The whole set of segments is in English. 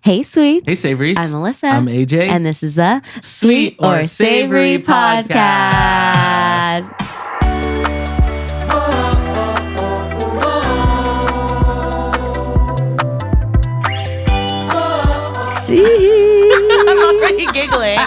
Hey, sweets. Hey, Savories. I'm Alyssa. I'm AJ. And this is the Sweet or Savory Podcast. I'm already giggling.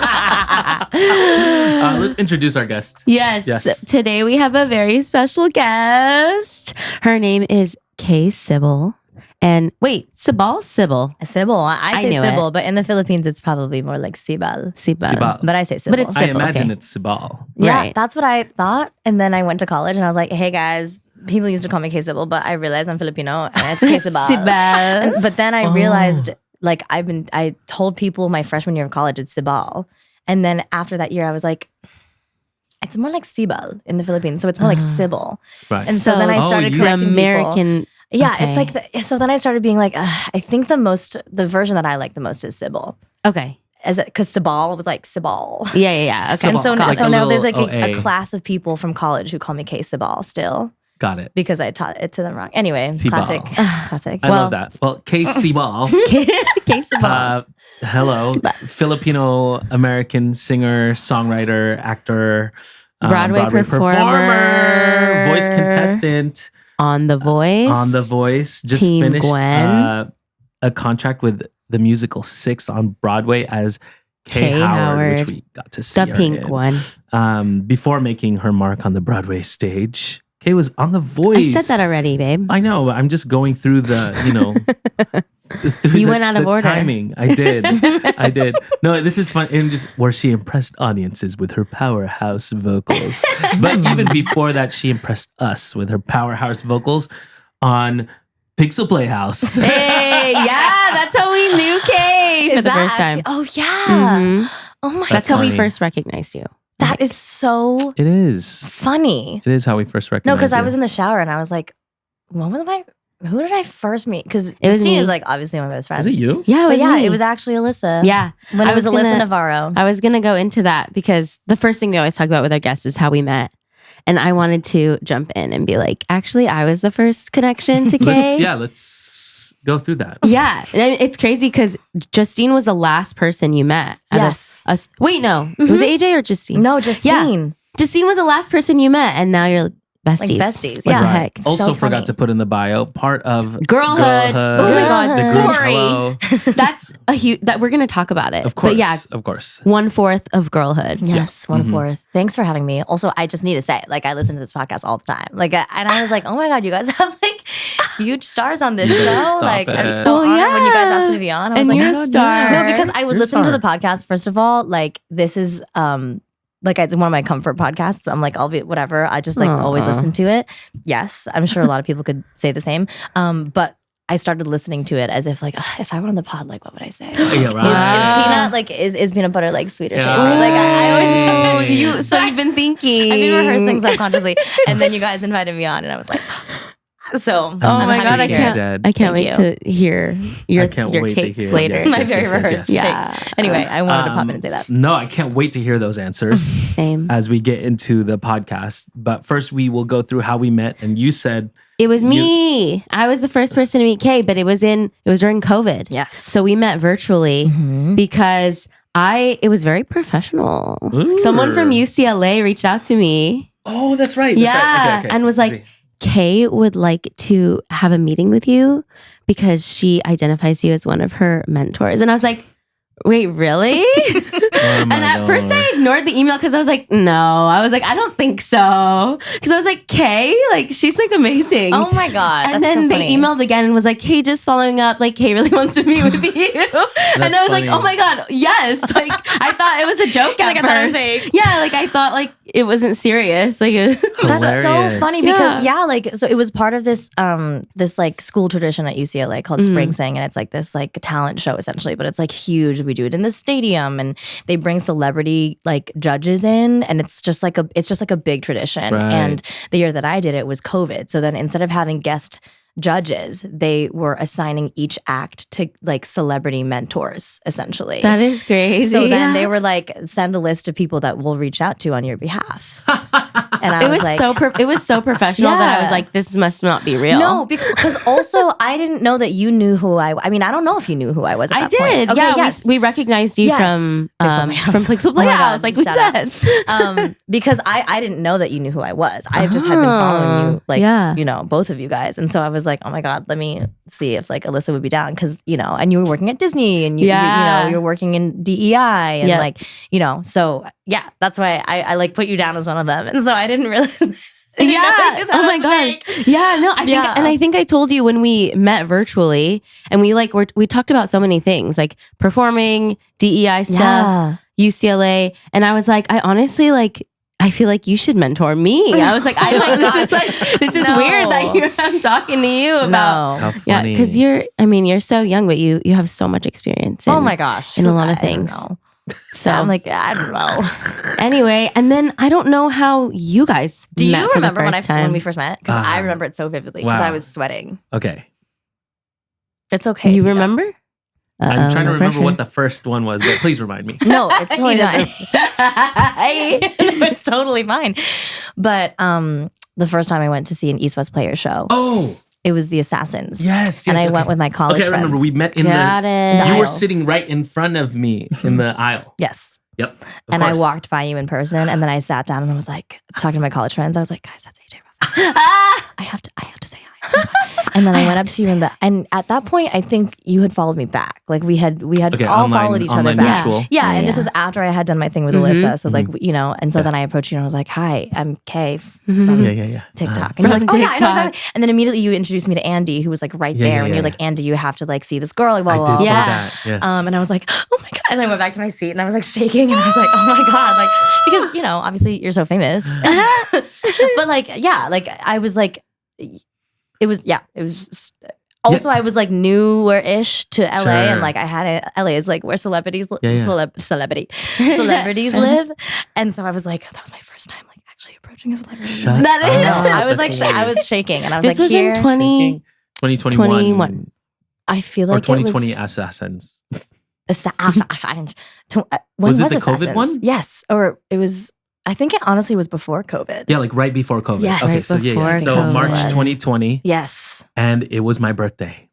Let's introduce our guest. Yes. Today we have a very special guest. Her name is Kay Sibal. And wait, Sibal? Sibal. Sibal. I say knew Sibal, it. but in the Philippines, it's probably more like Sibal. Sibal. But I say Sibal. But it's I Sibal, imagine okay. it's Sibal. Yeah, Right. that's what I thought. And then I went to college and I was like, hey guys, people used to call me Kay Sibal, but I realized I'm Filipino and it's Kay Sibal. Sibal. But then I realized, like, I told people my freshman year of college it's Sibal. And then after that year, I was like, it's more like Sibal in the Philippines. So it's more like Sibal. Right. And so then I started correcting people. American. Yeah, Okay. it's like, so then I started being like, I think the version that I like the most is Sibal. Okay. Because Sibal was like Sibal. Yeah. Okay. And so, Like so a now there's little like a OA. class of people from college who call me Kay Sibal still Got it. because I taught it to them wrong. Anyway, Sibal. classic. I love that. Well, Kay Sibal. Kay Sibal. Hello. Filipino American singer, songwriter, actor, Broadway performer. voice contestant. On The Voice. On The Voice. Just Team finished Gwen. a contract with the musical 6 on Broadway as Kay Kay Howard, which Howard. we got to see The her pink in. one. Before making her mark on the Broadway stage, Kay was on The Voice. I said that already, babe. I know. I'm just going through the, You went out of order. Timing. I did. No, this is fun. And just where she impressed audiences with her powerhouse vocals. But even before that, she impressed us with her powerhouse vocals on Pixel Playhouse. Hey, yeah, that's how we knew Kay for the first time. Oh yeah. Mhm. Oh my That's god. how we funny. first recognized you. That is so It is. funny. It is how we first No, recognized because I you. was in the shower and I was like, who did I first meet? Because was Justine me. is like obviously my best friend. Was it you? Yeah, But yeah, me. it was actually Alyssa. Yeah, When I it was was Alyssa gonna- Navarro. I was gonna go into that because the first thing we always talk about with our guests is how we met, and I wanted to jump in and be like, actually, I was the first connection to Kay. Let's go through that. Yeah, and it's crazy because Justine was the last person you met. Yes. Wait, no, was it AJ or Justine? No, Justine. Justine was the last person you met, and now you're besties. Like besties, What yeah. the Right. heck? So Also forgot funny. to put in the bio part of Girlhood. Oh my God, the group. sorry. Hello. That's a huge. That we're gonna talk about it. Of course. But yeah, Of course. 1/4 of girlhood. Yes, 1/4. Thanks for having me. Also, I just need to say, like, I listen to this podcast all the time. Like, and I was like, oh my God, you guys have like huge stars on this You better show. stop Like, it. I'm so Well, honored when you guys yeah. asked me to be on. I was And like, you're oh a my God, star. No, because I would You're a listen to star. the podcast. First of all, like, this is like it's one of my comfort podcasts. I'm like, I'll be whatever. I just like always Aw. listen to it. Yes, I'm sure a lot of people could say the same. But I started listening to it as if like, if I were on the pod, like, what would I say? Yeah, Is right. peanut like is peanut butter like sweet or Yeah. savory? Like I always Ooh. So you've been thinking. I've been rehearsing subconsciously, and then you guys invited me on, and I was like, so. Oh my happy God, to I hear can't. Dead. I can't Thank wait to hear your I can't your wait to takes hear. later. Yes, My yes, very yes, rehearsed yes. Yeah. takes. Anyway, I wanted to pop in and say that. No, I can't wait to hear those answers Same. as we get into the podcast. But first, we will go through how we met. And you said, It was me. I was the first person to meet Kay, but it was during COVID. Yes. So we met virtually because it was very professional. Ooh. Someone from UCLA reached out to me. "Oh, that's right." Yeah, and was like, Kay would like to have a meeting with you because she identifies you as one of her mentors. And I was like, wait, really? And at first I ignored the email because I was like, no. I was like, I don't think so. Because I was like, Kay, like, she's like amazing. Oh my God. And that's then so they funny. emailed again and was like, hey, just following up, like, Kay really wants to meet with you. And I was like, funny. oh my God, yes. Like, I thought it was a joke at Like, I thought it was first. fake. Yeah, like, I thought, like, it wasn't serious. Like, That's so Hilarious. funny because like so it was part of this this like school tradition at UCLA called Spring Sing, and it's like this like talent show essentially, but it's like huge. We do it in the stadium, and they bring celebrity like judges in, and it's just like a big tradition. Right. And the year that I did it was COVID, so then instead of having guest judges, they were assigning each act to like celebrity mentors essentially. that is crazy. So then they were like, send a list of people that we'll reach out to on your behalf. And I was like, it was so professional that I was like, this must not be real. No, because also I didn't know that you knew who I mean, I don't know if you knew who I was at that did. point. Okay, yeah, yes. we recognized you from Pixel Playhouse, like we said. Because I didn't know that you knew who I was. I just had been following you, like, you know, both of you guys. And so I was like, oh my God, let me see if like Alyssa would be down. Because, you know, and you were working at Disney and you know, you're working in DEI and like, you know, so yeah, that's why I like put you down as one of them. And so I didn't realize. Oh my God. Yeah, no, I think I told you when we met virtually and we talked about so many things like performing, DEI stuff, UCLA. And I was like, I honestly like, I feel like you should mentor me. I was like, this is weird that I'm talking to you about. Yeah, because you're so young, but you have so much experience. Oh my gosh. In a lot of things. So I'm like, I don't know. Anyway, and then I don't know how you guys Do met you remember when we first met? Because I Uh-huh. remember it so vividly because I was sweating. Okay. It's okay. You if don't. remember? I'm trying to remember what the first one was, but please remind me. No, it's totally fine. No, it's totally fine. But the first time I went to see an East West Players show, it was The Assassins. Yes, and I went with my college friends. I remember we met in the you were sitting right in front of me in the aisle. Yes. Yep. And I walked by you in person, and then I sat down and I was like talking to my college friends. I was like, guys, that's AJ. I have to say hi. And then I went up to you and at that point I think you had followed me back. Like we had all followed each other back. Mutual. Yeah, and this was after I had done my thing with Alyssa. So like, you know, and so then I approached you and I was like, hi, I'm Kay from TikTok. And you're like, oh yeah, I know exactly. And then immediately you introduced me to Andy, who was like right there. And you're like, Andy, you have to like see this girl. Like, blah, blah, blah. That, yes. And I was like, oh my God. And I went back to my seat and I was like shaking and I was like, oh my God. Like, because, you know, obviously you're so famous. But like, yeah, like I was like, it was also I was like newer-ish to LA and like I had LA is like where celebrities celebrities live. And so I was like, that was my first time like actually approaching a celebrity. I was like, I was shaking and I was this like, was in 2021. I feel like or 2020 Assassins. When Was it the Assassins? COVID one? Yes. Or it was, I think it honestly was before COVID. Yeah, like right before COVID. Yes. Okay, Right so before So COVID. March 2020. Yes. And it was my birthday.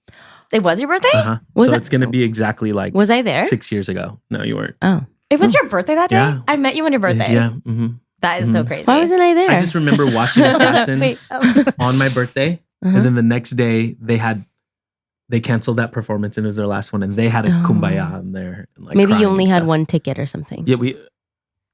It was your birthday? So it's going to be exactly like Was I there? 6 years ago. No, you weren't. Oh. It was your birthday that day? Yeah. I met you on your birthday. Yeah. Mm-hmm. That is so crazy. Why wasn't I there? I just remember watching Assassins on my birthday. And then the next day they canceled that performance and it was their last one. And they had a kumbaya on there. And like maybe you crying only and had stuff. one ticket or something. Yeah,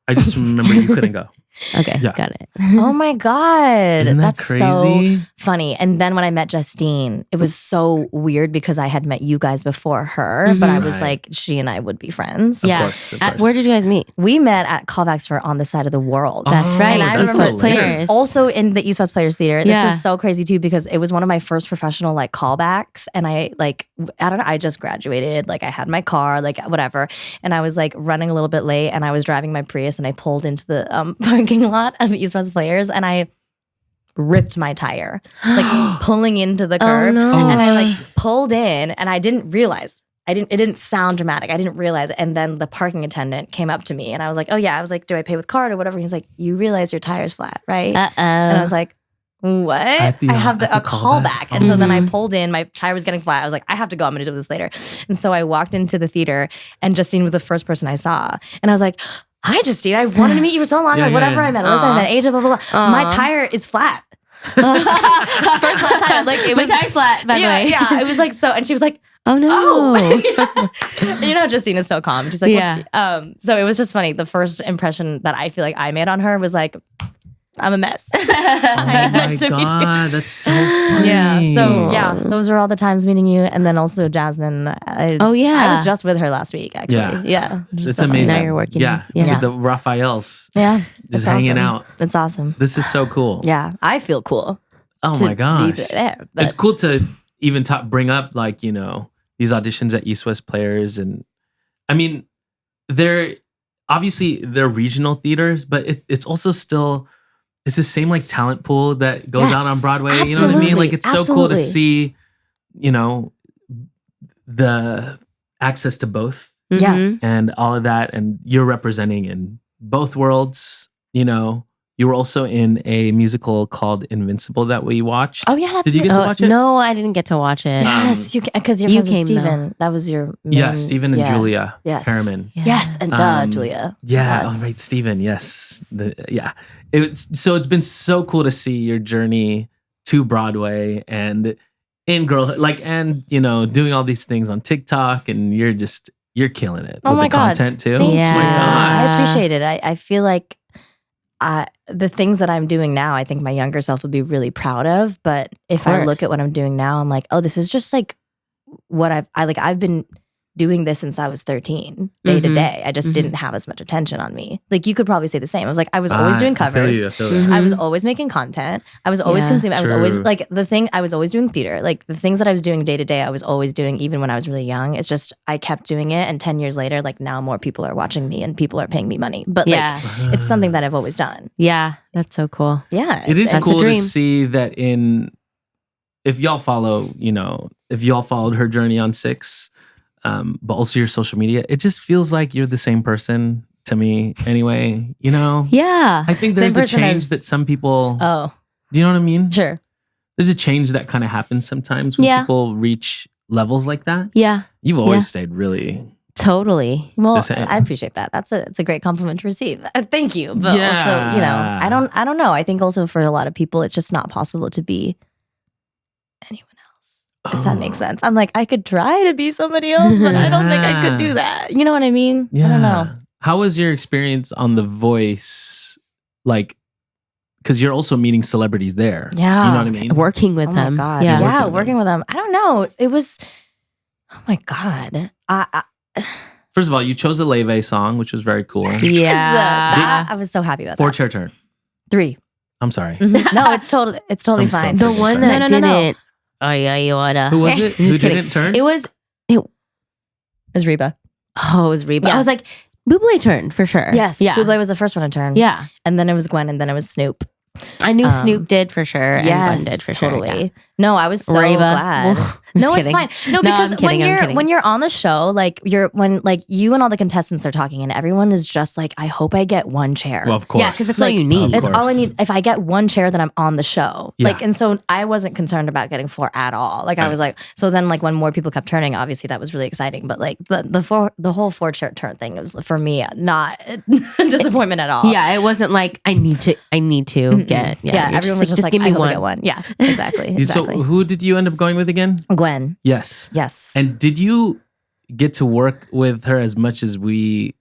I just remember you couldn't go. Okay, Yeah. got it. Oh my God. Isn't that That's crazy? so funny. And then when I met Justine, it was so weird because I had met you guys before her, but I was Right. like, she and I would be friends. Of Yeah. course. Where did you guys meet? We met at callbacks for On the Side of the World. That's right. And I East remember West Players. this is also in the East West Players Theater. This Yeah. was so crazy too because it was one of my first professional like callbacks. And I don't know, I just graduated. Like I had my car, like whatever. And I was like running a little bit late and I was driving my Prius and I pulled into the parking lot of East West Players and I ripped my tire, like pulling into the curb. no. And I like pulled in and I didn't realize. It didn't sound dramatic. I didn't realize it. And then the parking attendant came up to me and I was like, oh yeah. I was like, do I pay with card or whatever? He's like, you realize your tire's flat, right? Uh-oh. And I was like, what? At the, I have a at the callback. callback. And so then I pulled in, my tire was getting flat. I was like, I have to go. I'm going to do this later. And so I walked into the theater and Justine was the first person I saw. And I was like, hi, Justine. I wanted to meet you for so long. Yeah, like, whatever. yeah. I met Alyssa, I met AJ, blah, blah, blah. My tire is flat. First flat tire. Like, it was My tire's flat, by the way. Yeah. It was like so. And she was like, Oh no. oh. You know, Justine is so calm. She's like, Yeah. So it was just funny. The first impression that I feel like I made on her was like, I'm a mess. Oh my God, that's so funny. Yeah. So yeah, those are all the times meeting you, and then also Jasmine. I was just with her last week, actually. Yeah, That's so funny. amazing. Now you're working. Yeah, Yeah. with the Raphaels. Yeah, Just it's hanging awesome. out. It's awesome. This is so cool. Yeah, I feel cool. Oh to my gosh. be there. But It's cool to even bring up like, you know, these auditions at East West Players. And I mean, they're regional theaters, but it's also still, it's the same like talent pool that goes Yes, out on Broadway. absolutely, You know what I mean? Like it's so cool to absolutely. see, you know, the access to both Yeah. and all of that. And you're representing in both worlds, you know. you were also in a musical called Invincible that we watched. Oh yeah, Did you get to watch it? No, I didn't get to watch it. Yes, because you're you friends with came, Steven. That was your main, Yeah, Steven and Julia Yes. Harriman. Yeah. Yes, and Julia. Yeah, God. oh, right, Steven. Yes, it's been so cool to see your journey to Broadway and in girlhood, and doing all these things on TikTok, and you're killing it with my the God. content too. Thank Yeah. you. My God. I appreciate it. I feel like the things that I'm doing now, I think my younger self would be really proud of. But if I look at what I'm doing now, I'm like, oh, this is just like what I've been doing this since I was 13, day to day. I just didn't have as much attention on me. Like you could probably say the same. I was like, I was always doing covers. I feel that. I was always making content. I was always consuming. I was always I was always doing theater. Like the things that I was doing day to day, I was always doing even when I was really young. It's just I kept doing it, and 10 years later, like now more people are watching me and people are paying me money. But like it's something that I've always done. Yeah, that's so cool. Yeah. It is That's cool a to dream. see that if y'all follow, if y'all followed her journey on Six, but also your social media, it just feels like you're the same person to me anyway, Yeah. I think Same there's a person change as- that some people, Oh, do you know what I mean? sure. There's a change that kind of happens sometimes when Yeah. people reach levels like that. Yeah. You've always Yeah. stayed really, Totally. Well, The same. I appreciate that. It's a great compliment to receive. Thank you. But also, Yeah. I don't know. I think also for a lot of people, it's just not possible to be anyone else. If that makes sense. I'm like, I could try to be somebody else, but I don't think I could do that. You know what I mean? Yeah. I don't know. How was your experience on The Voice? Because you're also meeting celebrities there. Yeah. You know what I mean? Working with Oh them. my God. Yeah. Yeah, Working working with them. I don't know. It was, oh my God. First of all, you chose a Leve song, which was very cool. Yeah. I was so happy about Four that. chair turn. 3. I'm sorry. No, it's totally I'm so fine. The freaking one sorry. that No. didn't. Oh, yeah, you wanna. Who was it? Who Just kidding. didn't turn? It was Reba. Oh, it was Reba. Yeah. I was like, Buble turned for sure. Yes. Yeah. Buble was the first one to turn. Yeah. And then it was Gwen, and then it was Snoop. I knew Snoop did for sure. And Yes, Gwen did for totally. sure. Yeah. No, I was so Reba. glad. Just No, it's kidding. fine. No, No, because I'm kidding, I'm kidding. when you're on the show, like when you and all the contestants are talking, and everyone is just like, I hope I get one chair. Well, of course. Yeah, because that's all you need. Of That's all I course. need. If I get one chair, then I'm on the show. Yeah. And so I wasn't concerned about getting 4 at all. I was like, so then when more people kept turning, obviously that was really exciting. But the whole 4 chair turn thing, it was for me not a disappointment at all. Yeah, it wasn't like I need to get. Yeah, you're everyone was just like, give I me hope I one. get one. Yeah, exactly. So who did you end up going with again? Gwen. Yes. Yes. And did you get to work with her as much as we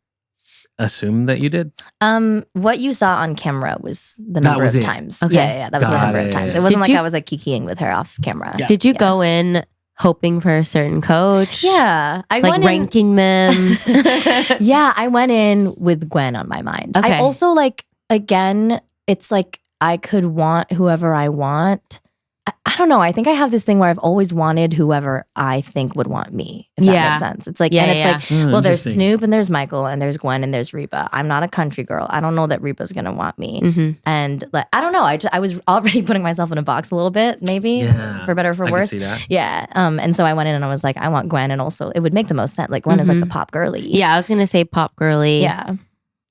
assumed that you did? What you saw on camera was the That number was of it. times. Okay. Yeah, that was the Got number of it. times. It wasn't Did like you- I was like kikiing with her off camera. Yeah. Did you Yeah. go in hoping for a certain coach? Yeah, I Like went in. ranking them. Yeah, I went in with Gwen on my mind. Okay. I also again, it's like I could want whoever I want. I don't know. I think I have this thing where I've always wanted whoever I think would want me. If that Yeah. makes sense. It's like, Yeah, and it's yeah. like, well, there's Interesting. Snoop and there's Michael and there's Gwen and there's Reba. I'm not a country girl. I don't know that Reba's gonna want me. Mhm. And I don't know. I was already putting myself in a box a little bit, maybe Yeah. for better or for I could worse. see that. Yeah. And so I went in and I was like, I want Gwen, and also it would make the most sense. Like Gwen is like the pop girly. Yeah, I was gonna say pop girly. Yeah.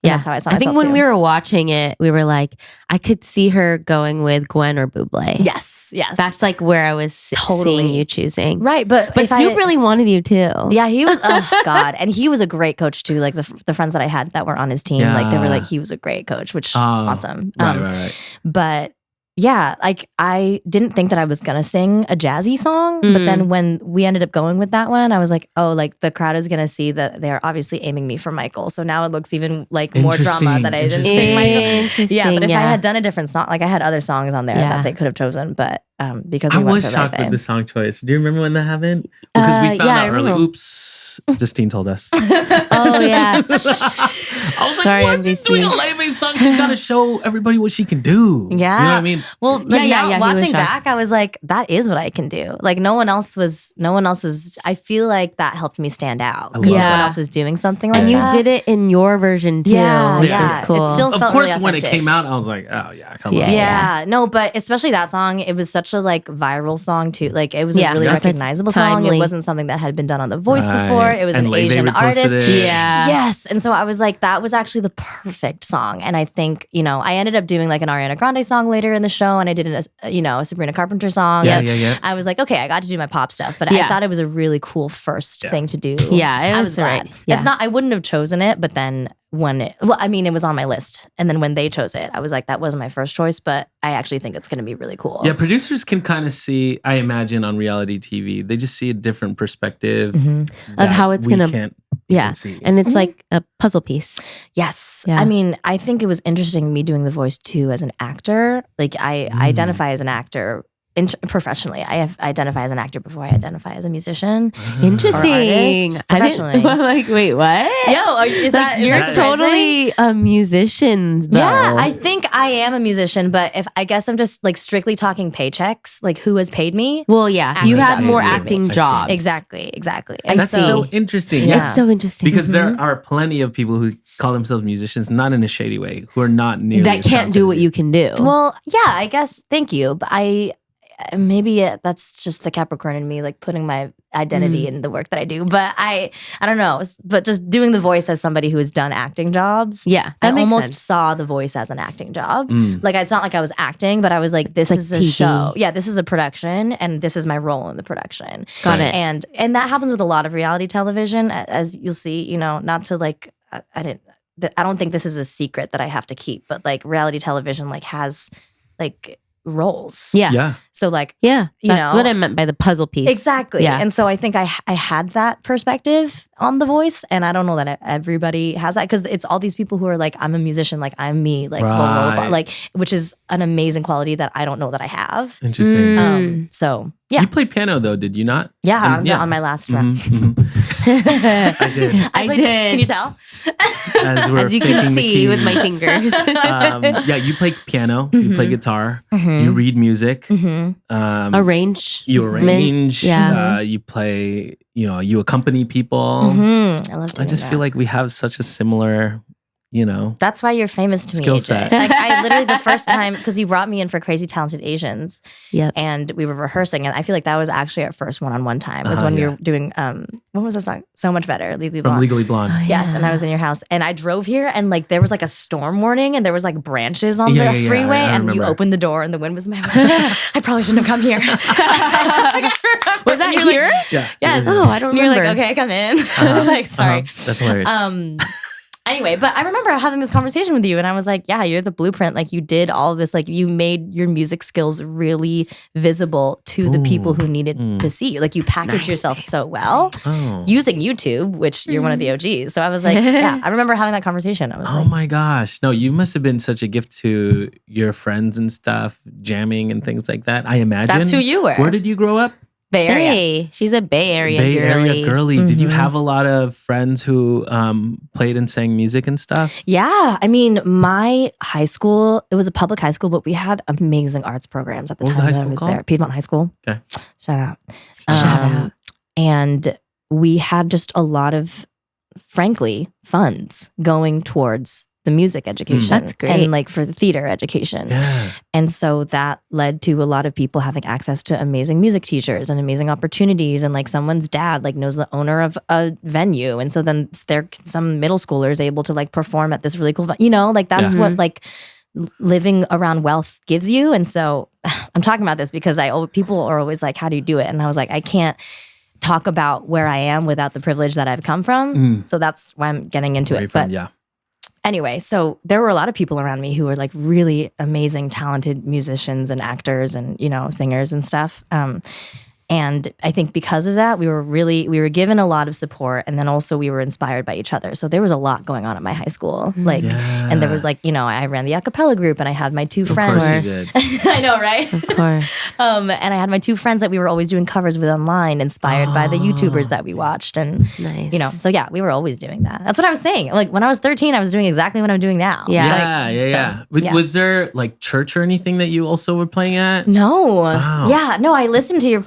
Yeah. That's how I saw I think myself, when too. we were watching it, we were like, I could see her going with Gwen or Buble. Yes. That's like where I was Totally. seeing you choosing. right. But But if Snoop really wanted you too. yeah, he was. Oh God, and he was a great coach too. Like the friends that I had that were on his team, like they were Yeah. like he was a great coach, which Oh, awesome. Right. But yeah, like I didn't think that I was gonna sing a jazzy song, but Mm. then when we ended up going with that one, I was like, oh, like the crowd is gonna see that they're obviously aiming me for Michael. So now it looks even like more drama that I didn't sing Michael. Interesting. Yeah, but if I had done a different song, like I had other songs on there Yeah. that they could have chosen, but because I we went was for shocked Leve. with the song choice. Do you remember when that happened? Because we found yeah, I out early. remember. Oops. Justine told us. Oh yeah. I was like, Sorry, why are you NBC. doing a Leve song? She's got to show everybody what she can do. Yeah. You know what I mean? Well, Yeah, yeah, now yeah, he was watching shocked. back, I was like, that is what I can do. Like no one else was. I feel like that helped me stand out because love no one that. else was doing something like And you that. did it in your version too, Yeah, which yeah. was cool. It still Of felt course, really when it authentic. came out, I was like, oh, yeah, come on. Yeah. Yeah, no, but especially that song, it was such such a like viral song too. Like it was a Yeah. really Yeah. recognizable song. Timely. It wasn't something that had been done on The Voice Right. before. It was And an Leve Asian reposted artist. it. Yeah. Yes. And so I was like, that was actually the perfect song. And I think, you know, I ended up doing like an Ariana Grande song later in the show, and I did a Sabrina Carpenter song. Yeah. I was like, okay, I got to do my pop stuff, but Yeah. I thought it was a really cool first thing to do. Yeah, it I was was glad. right. Yeah. It's not. I wouldn't have chosen it, but then it was on my list, and then when they chose it, I was like, that wasn't my first choice, but I actually think it's going to be really cool. Yeah, producers can kind of see, I imagine on reality TV, they just see a different perspective Mm-hmm. Of that how it's we gonna- can't Yeah. even see. And it's like a puzzle piece. Yes. Yeah. I mean, I think it was interesting me doing The Voice too as an actor. Like I identify as an actor professionally. I identify as an actor before I identify as a musician. Interesting. artist, I professionally. didn't. I'm like, wait, what? Yo, is that You're that totally a musician, though. Yeah, I think I am a musician, but if I guess I'm just like strictly talking paychecks, like who has paid me? Well, yeah, Acting you have jobs. more I see. acting I see. jobs. Exactly. And That's see. so interesting. Yeah. It's so interesting. Because there are plenty of people who call themselves musicians, not in a shady way, who are not nearly that as can't do talented what as you can do. well, yeah, I guess. Thank you, but that's just the Capricorn in me, like putting my identity in the work that I do. But I don't know. But just doing The Voice as somebody who has done acting jobs, yeah, I that makes almost sense. saw The Voice as an acting job. Mm. Like it's not like I was acting, but I was like, this It's is like a TV. show. Yeah, this is a production, and this is my role in the production. Got Right. it. And that happens with a lot of reality television, as you'll see. You know, not to like, I don't think this is a secret that I have to keep, but like reality television like has like roles. Yeah. Yeah. So like Yeah, You that's know. what I meant by the puzzle piece. exactly. Yeah. And so I think I had that perspective on The Voice, and I don't know that everybody has that, because it's all these people who are like, I'm a musician, like I'm me, like blah, blah, blah, blah, Right. like, which is an amazing quality that I don't know that I have. Interesting. Mm. So yeah, You played piano though, did you not? yeah, And- yeah. on my last track. Mhm, mhm. I did. I played- did. Can you tell? As, we're As you can faking the see with my keys. fingers. Yeah, you play piano, you play guitar, you read music, Arrange. you arrange, Yeah. you play, you accompany people. I love I doing just that. feel like we have such a similar, That's why you're famous to me, Skill AJ. set. Like I literally the first time, because you brought me in for Crazy Talented Asians, Yep. and we were rehearsing, and I feel like that was actually our first one-on-one time. It was when we yeah. were doing what was the song? So Much Better, Legally from Blonde. Legally Blonde. Oh, Yes, and I yeah. was in your house, and I drove here, and like there was like a storm warning, and there was like branches on Yeah, the yeah, freeway, I and you remember. opened the door, and the wind was in my house. I was like, I probably shouldn't have come here. Was that You're like, here? Yeah. Yes. Oh, I don't And you're remember. like, okay, come in. I was like, sorry. That's hilarious. Anyway, but I remember having this conversation with you, and I was like, yeah, you're the blueprint. Like you did all of this, like you made your music skills really visible to the people who needed to see you. Like you package yourself so well Oh. using YouTube, which you're one of the OGs. So I was like, yeah, I remember having that conversation. I was Oh like, my gosh. No, you must have been such a gift to your friends and stuff, jamming and things like that. I imagine. that's who you were. Where did you grow up? Bay Area. Bay. She's a Bay Area Bay girly. Area girly. Did you Mhm. have a lot of friends who played and sang music and stuff? Yeah. I mean, my high school, it was a public high school, but we had amazing arts programs at the What was the time high that I school was called? there. Piedmont High School. Okay. Shout out. Shout out. And we had just a lot of, frankly, funds going towards the music education. That's great. And like for the theater education. Yeah. And so that led to a lot of people having access to amazing music teachers and amazing opportunities. And like someone's dad like knows the owner of a venue. And so then some middle schoolers able to like perform at this really cool, like that's Yeah. what like living around wealth gives you. And so I'm talking about this because people are always like, how do you do it? And I was like, I can't talk about where I am without the privilege that I've come from. Mm. So that's why I'm getting into Where you it. from? But Yeah. anyway, so there were a lot of people around me who were like really amazing, talented musicians and actors and, singers and stuff. And I think because of that, we were given a lot of support, and then also we were inspired by each other. So there was a lot going on at my high school. Like, and there was like, I ran the a cappella group, and I had my two friends. Of course you did. I know, right? Of course. And I had my two friends that we were always doing covers with online, inspired by the YouTubers that we watched. And, Nice. so yeah, we were always doing that. That's what I was saying. Like when I was 13, I was doing exactly what I'm doing now. Yeah. Yeah. so, yeah. Was there like church or anything that you also were playing at? No. Wow. Yeah. No, I listened to your.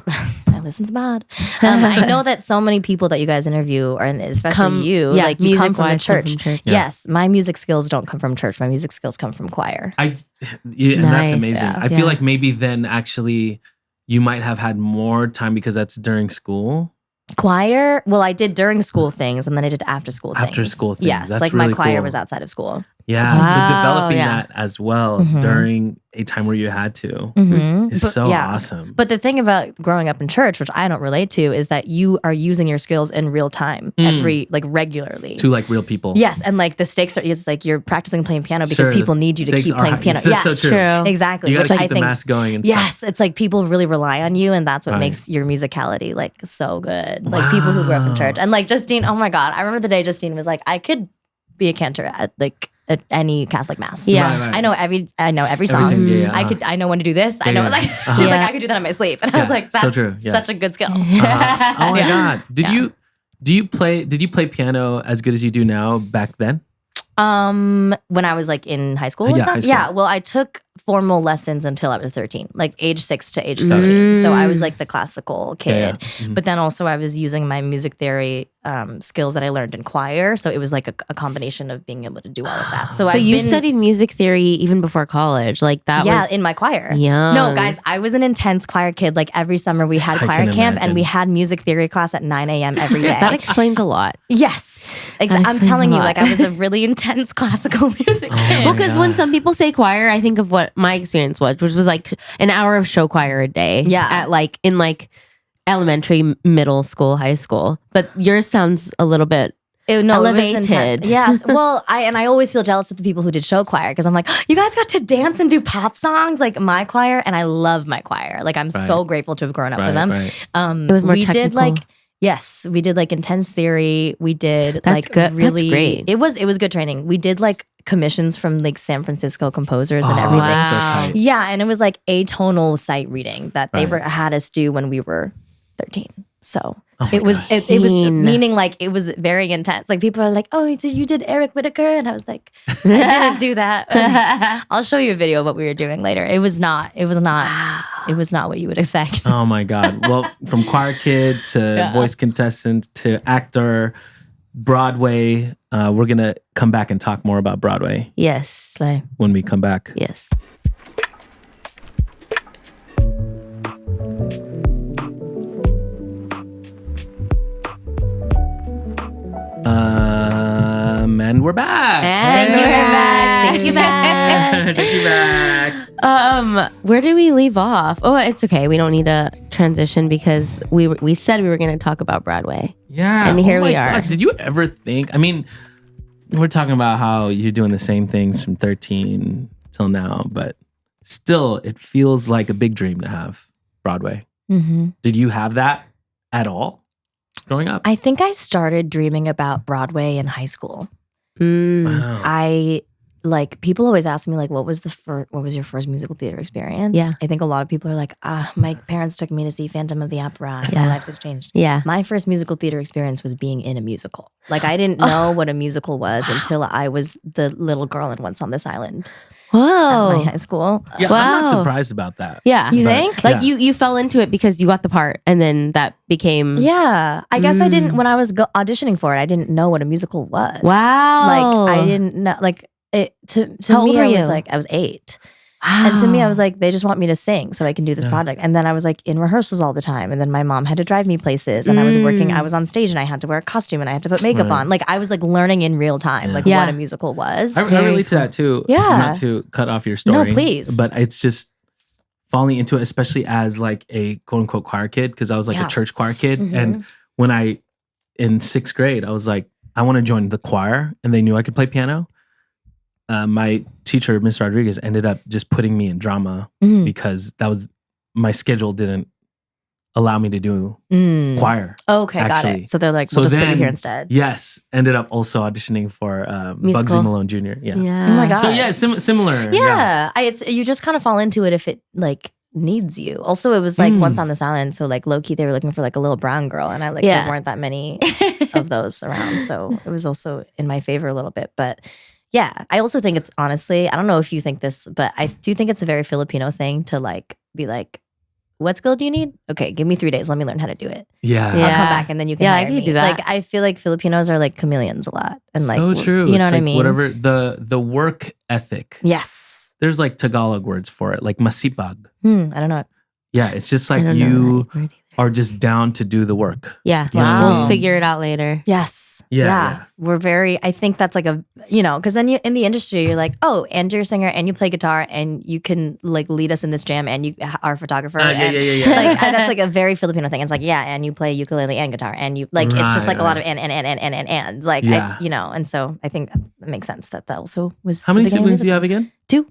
I listened to the pod. I know that so many people that you guys interview, and especially you, like you come from the music-wise come church. from church. Yeah. Yes, my music skills don't come from church. My music skills come from choir. And that's Nice. amazing. Yeah. I feel Yeah. like maybe then actually you might have had more time because that's during school. Choir? Well, I did during school things and then I did after school things. After school things. Yes, That's like really my choir cool. was outside of school. Yeah. Wow, So developing yeah. that as well during a time where you had to is so awesome. But the thing about growing up in church, which I don't relate to, is that you are using your skills in real time regularly. To like real people. Yes, and like the stakes are, it's like you're practicing playing piano because people need you to Stakes keep are playing high. piano. That's Yes, so true. Exactly. You Which gotta keep I the think, mask going and yes, it's like people really rely on you, and that's what makes your musicality like so good. Like people who grew up in church, and like Justine. Oh my God, I remember the day Justine was like, I could be a cantor at any Catholic mass. Yeah. Right. I know every song. I know when to do this. I know Yeah. like she's like, I could do that in my sleep. And I was like, that's so true. Yeah. such a good skill. Oh my God. Did you play piano as good as you do now back then? When I was like in high school and Yeah, stuff. high school. Yeah. Well, I took formal lessons until I was 13, like age 6 to age 13. So I was like the classical kid. But then also I was using my music theory skills that I learned in choir. So it was like a combination of being able to do all of that. So you studied music theory even before college, like that? Yeah, was in my choir. Young. No, guys, I was an intense choir kid. Like every summer we had choir camp and we had music theory class at 9 a.m. every day. That explains a lot. Yes. I'm explains telling a you, lot. like I was a really intense classical music kid. Well, because when some people say choir, I think of what my experience was, which was like an hour of show choir a day. Yeah. At like in like elementary, middle school, high school. But yours sounds a little bit elevated. Yes. Well, I always feel jealous of the people who did show choir because I'm like, you guys got to dance and do pop songs like my choir, and I love my choir. Like I'm so grateful to have grown up with them. It was more we technical. did like yes, we did like intense theory. We did That's like good. really That's great. It was good training. We did like commissions from like San Francisco composers and everything. That's so tight. Yeah, and it was like atonal sight reading that they had us do when we were 13. So it was meaning like it was very intense. Like people are like, "Oh, you did Eric Whitacre," and I was like, "I didn't do that." I'll show you a video of what we were doing later. It was not what you would expect. Oh my God. Well, from choir kid to voice contestant to actor, Broadway. We're going to come back and talk more about Broadway. Yes. When we come back. Yes. And we're back. And Thank you, we're back. Thank you back. Thank you back. Where did we leave off? Oh, it's okay. We don't need a transition because we said we were going to talk about Broadway. Yeah. And here my we are. Gosh, did you ever think? I mean, we're talking about how you're doing the same things from 13 till now, but still, it feels like a big dream to have Broadway. Mm-hmm. Did you have that at all growing up? I think I started dreaming about Broadway in high school. Wow. I like people always ask me like, what was your first musical theater experience? Yeah. I think a lot of people are like, my parents took me to see Phantom of the Opera. And Yeah. my life has changed. Yeah. My first musical theater experience was being in a musical. Like I didn't know what a musical was until I was the little girl in Once on This Island at my Whoa. high school. Yeah, I'm not Wow. surprised about that. Yeah. You But- think? Like yeah. you fell into it because you got the part and then that became Yeah, I guess I didn't. When I was auditioning for it, I didn't know what a musical was. Wow. Like I didn't know. Like it to How old me, were I was you? like I was 8, Wow. and to me, I was like they just want me to sing so I can do this Yeah. project. And then I was like in rehearsals all the time, and then my mom had to drive me places, and I was working. I was on stage, and I had to wear a costume, and I had to put makeup Right. on. Like I was like learning in real time, like Yeah. what a musical was. I relate to that too. Yeah. Not to cut off your story. No, please. But it's just falling into it, especially as like a quote unquote choir kid, because I was like Yeah. a church choir kid. Mhm. And when in 6th grade, I was like, I want to join the choir. And they knew I could play piano. My teacher, Miss Rodriguez, ended up just putting me in drama Mm. because that was my schedule didn't allow me to do Mm. choir. Okay, got Actually. it. So they're like, So we'll just put you then- here instead. Yes. Ended up also auditioning for Musical. Bugsy Malone Jr. Yeah. Yeah. Oh my God. So yeah, similar. Yeah, it's you just kind of fall into it if it like needs you. Also, it was like Mm. Once on This Island, so like low key they were looking for like a little brown girl, and I like Yeah. there weren't that many of those around, so it was also in my favor a little bit. But yeah, I also think it's honestly, I don't know if you think this, but I do think it's a very Filipino thing to like be like, what skill do you need? Okay, give me 3 days. Let me learn how to do it. Yeah. Yeah. I'll come back and then you can Yeah, I hire could me. do that. Like I feel like Filipinos are like chameleons a lot, and like So true. You know It's what I like mean? Whatever the work ethic. Yes. There's like Tagalog words for it, like masipag. I don't know. Yeah, it's just I like don't know you that word either. are just down to do the work. Yeah. You know what I We'll mean? figure it out later. Yes. Yeah. We're very, I think that's like a, because then you in the industry, you're like, oh, and you're a singer and you play guitar and you can like lead us in this jam and you are a photographer. Yeah. Like, that's like a very Filipino thing. It's like, yeah, and you play ukulele and guitar and you like, it's just like a lot of and. Like, Yeah. and so I think that makes sense that also was. How many siblings do you have again? 2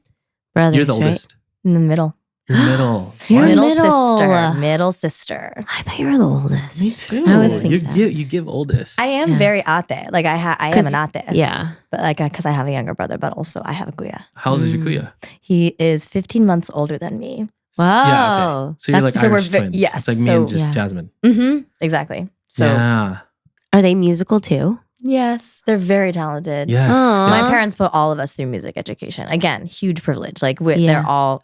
Brothers, You're the right? oldest. in the middle. You're middle. You're What? Middle sister. I thought you were the oldest. Me too. I always think that. You give oldest. I am very ate. Like I am an ate. Yeah. But like, because I have a younger brother, but also I have a kuya. How old is your kuya? He is 15 months older than me. Wow. Yeah, okay. So you're like So we're Irish twins. yes, It's like me so- and just Yeah. Jasmine. Mm-hmm. Exactly. So yeah. Are they musical too? yes, they're very talented. Yes. Aw. My parents put all of us through music education. Again, huge privilege. Like Yeah. they're all,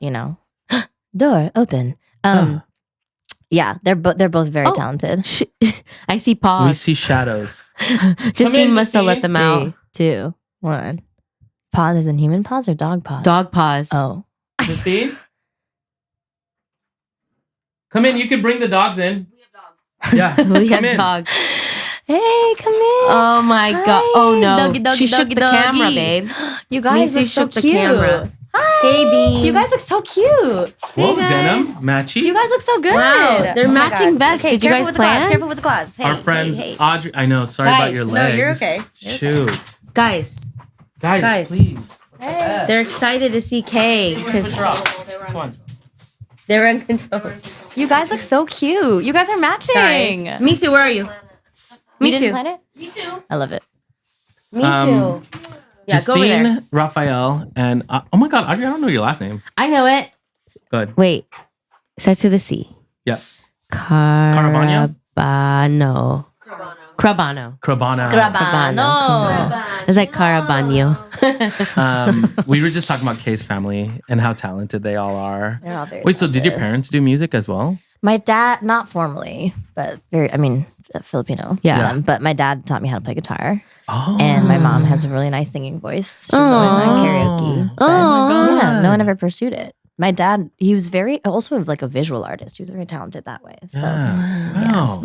door open. Yeah, they're both very Oh. talented. I see We pause. see shadows. Justine must have let them out. 3, 2, 1. Pause is in human pause or dog pause? Dog pause. Oh. Justine? Come in. You can bring the dogs in. We have dogs. Yeah. We have come in. dogs. Hey, come in. Oh my god. Oh no. Doggy, doggy, she shook doggy, the camera, doggy. babe. You guys Macy look so shook the cute. camera. Hi. Hey, Bean. You guys look so cute. Whoa, Hey, guys. denim, matchy. You guys look so good. Wow, they're Oh my matching God. vests. Okay, Did you careful guys with the claws, plan? Careful with the claws. Hey, Our friends, hey, hey. Audrey. I know. Sorry about Guys, your no, legs. you're okay. You're Shoot. Guys, Guys, please. Hey. they're excited to see Kay because Come on. they're in control. You guys look so cute. You guys are matching. Guys. Misu, where are you? You didn't Misu. plan it? Misu. I love it. Misu. Yeah, go over there. Justine, Raphael, and oh my God, Audrey, I don't know your last name. I know it. Good. Wait. Starts with a C. Yeah. Carabano. Crabano. Crabano. It's like Carabano. We were just talking about Kay's family and how talented they all are. They're all very Wait, so did your talented. parents do music as well? My dad, not formally, but Filipino. Yeah. But my dad taught me how to play guitar. Oh. And my mom has a really nice singing voice. She was always doing karaoke. But yeah, no one ever pursued it. My dad, he was also like a visual artist. He was very talented that way. So, Yeah. Wow.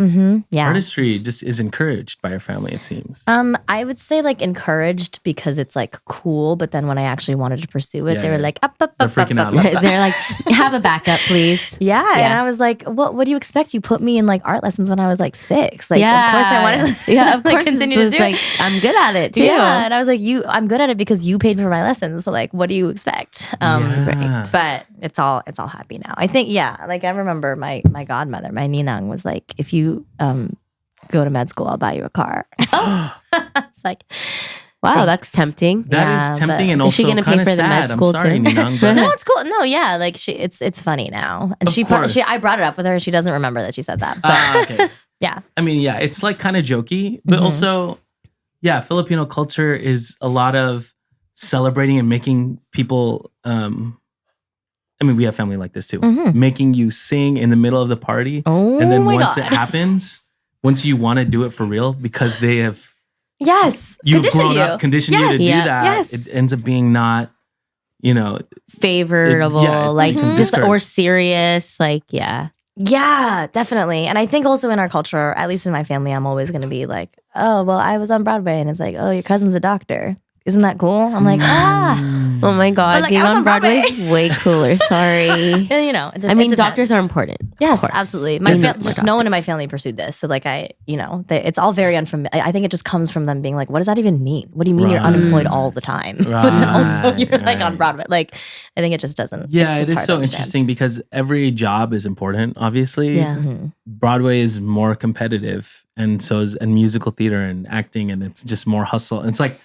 yeah. Artistry just is encouraged by your family, it seems. I would say like encouraged because it's like cool, but then when I actually wanted to pursue it, Yeah, they were yeah. like, They're freaking out. They're like, have a backup, please. Yeah, and Yeah. I was like, "What do you expect? You put me in like art lessons when I was like 6. Like, of course I wanted to, Yeah, of course. continue to do like, it. I'm good at it too. Yeah, and I was like, I'm good at it because you paid for my lessons. So like, what do you expect? Yeah. But it's all happy now. I think like I remember my godmother, my ninang, was like, if you go to med school, I'll buy you a car. It's like, Wow, that's tempting. That Yeah, is tempting but and is she also gonna pay kind of for the sad. med school I'm sorry, too? Ninang, but no, it's cool. No, yeah, like it's funny now, and Of course. I brought it up with her. She doesn't remember that she said that, but okay. yeah. I mean, yeah, it's like kind of jokey, but also, yeah, Filipino culture is a lot of celebrating and making people. I mean, we have family like this too, making you sing in the middle of the party, Oh and then my once God. it happens, once you want to do it for real because they have Yes, you've conditioned grown up, conditioned you to do Yeah. that, Yes. it ends up being not, Favorable, Yeah, like mhm. just Discouraged. or serious, like yeah. Yeah, definitely. And I think also in our culture, or at least in my family, I'm always going to be like, oh, well, I was on Broadway. And it's like, oh, your cousin's a doctor. Isn't that cool? I'm like, Oh my god, But, like, being I was on on Broadway is Broadway. way cooler. Sorry. I mean, doctors are important. Yes, of course. absolutely. We need more Just no one in my doctors. family pursued this. So like it's all very unfamiliar. I think it just comes from them being like, what does that even mean? What do you mean you're Right. unemployed all the time? But then also Right, you're like on right. Broadway. Like, I think it just doesn't. Yeah, it's it just is hard to so understand. interesting because every job is important, obviously. Yeah. Mhm. Broadway is more competitive, and so is and musical theater and acting, and it's just more hustle. And it's like,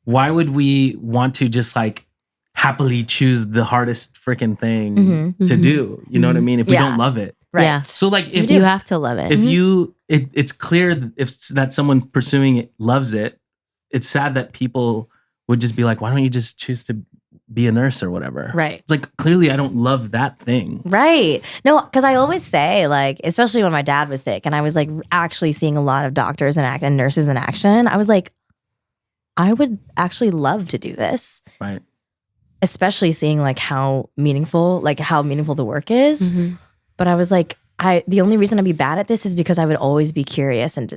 why would we want to just like happily choose the hardest freaking thing Mhm. to Mhm. do? You know what I mean? If we Yeah. don't love it. Right. Yeah. So like if You have to love it. if you it's clear that someone pursuing it loves it, it's sad that people would just be like, why don't you just choose to be a nurse or whatever? Right. It's like clearly I don't love that thing. Right. No, because I always say, like, especially when my dad was sick and I was like actually seeing a lot of doctors and nurses in action, I was like, I would actually love to do this, Right. especially seeing like how meaningful the work is. Mhm. But I was like, the only reason I'd be bad at this is because I would always be curious and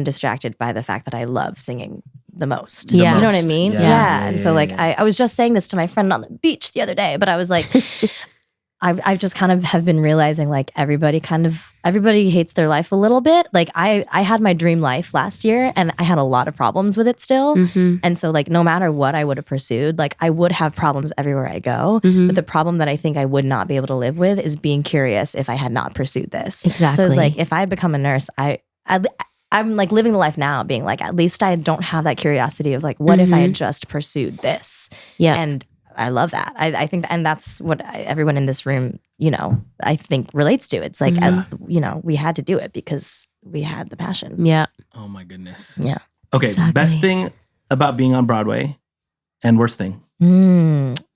distracted by the fact that I love singing the most. Yeah. You know what I mean? Yeah. And so like I was just saying this to my friend on the beach the other day, but I was like, I've just kind of have been realizing like everybody hates their life a little bit. Like I had my dream life last year and I had a lot of problems with it still. And so like no matter what I would have pursued, like I would have problems everywhere I go. But the problem that I think I would not be able to live with is being curious if I had not pursued this. Exactly. So it's like if I had become a nurse, I'm like living the life now being like, at least I don't have that curiosity of like, what if I had just pursued this? Yeah. And I love that. I think, and that's what everyone in this room, I think relates to. It's like, we had to do it because we had the passion. Yeah. Oh my goodness. Yeah. Okay. Exactly. Best thing about being on Broadway and worst thing.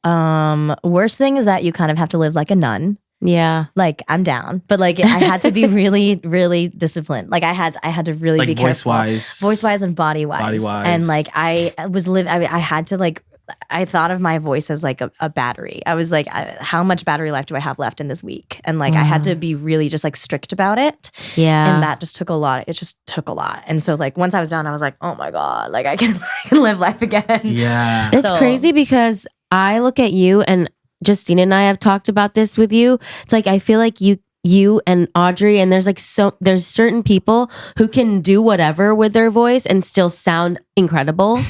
Worst thing is that you kind of have to live like a nun. Yeah. Like I'm down, but like I had to be really, really disciplined. Like I had to really Like be careful, voice wise and body wise. And like I had to like, I thought of my voice as like a battery. I was like, how much battery life do I have left in this week? And like I had to be really just like strict about it. Yeah. And that just took a lot. It just took a lot. And so like once I was done, I was like, oh my God, like I can live life again. Yeah. It's crazy because I look at you, and Justine and I have talked about this with you. It's like I feel like you and Audrey, and there's certain people who can do whatever with their voice and still sound incredible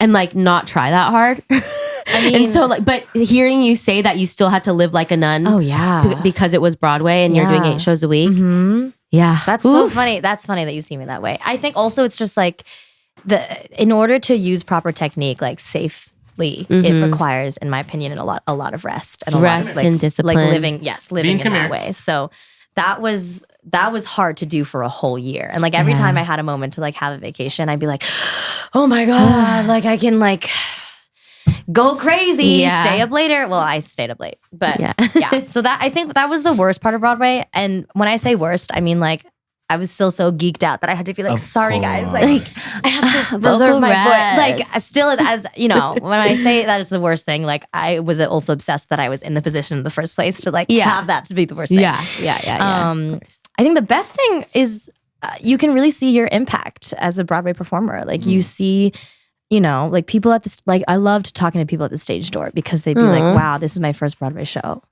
and like not try that hard. I mean, and so like, but hearing you say that you still had to live like a nun. Oh yeah. Because it was Broadway and you're doing 8 shows a week. Yeah. That's so funny. That's funny that you see me that way. I think also it's just like in order to use proper technique, like safely, it requires, in my opinion, a lot of rest and a lot of like, and discipline. Like living in that way. So that was hard to do for a whole year. And like every time I had a moment to like have a vacation, I'd be like, oh my God, like I can like go crazy, stay up later. Well, I stayed up late, but yeah. So I think that was the worst part of Broadway. And when I say worst, I mean like I was still so geeked out that I had to be like, sorry guys, like I have to preserve my voice. Like still, as you know, when I say that is the worst thing, like I was also obsessed that I was in the position in the first place to like have that to be the worst thing. Yeah. I think the best thing is you can really see your impact as a Broadway performer. Like you see, like people at this, like I loved talking to people at the stage door because they'd be like, wow, this is my first Broadway show.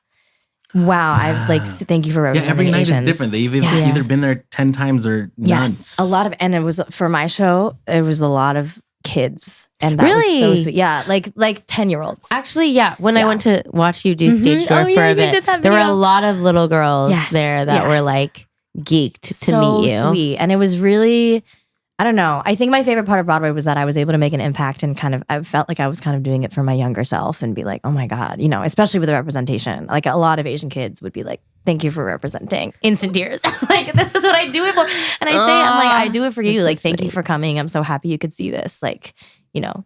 Wow, I've like, thank you for representing every night Asians. is different. They've either been there 10 times or none. Yes, a lot of, and it was for my show, it was a lot of kids. And that was so sweet. Yeah, like 10-year-olds. Actually, when I went to watch you do stage door for a bit, there were a lot of little girls there that were like geeked to meet you. So sweet. And it was really, I don't know. I think my favorite part of Broadway was that I was able to make an impact and kind of, I felt like I was kind of doing it for my younger self and be like, oh my God, especially with the representation. Like a lot of Asian kids would be like, thank you for representing. Instant tears. Like, this is what I do it for. And I say, I'm like, I do it for you. Like, thank you for coming. I'm so happy you could see this. Like,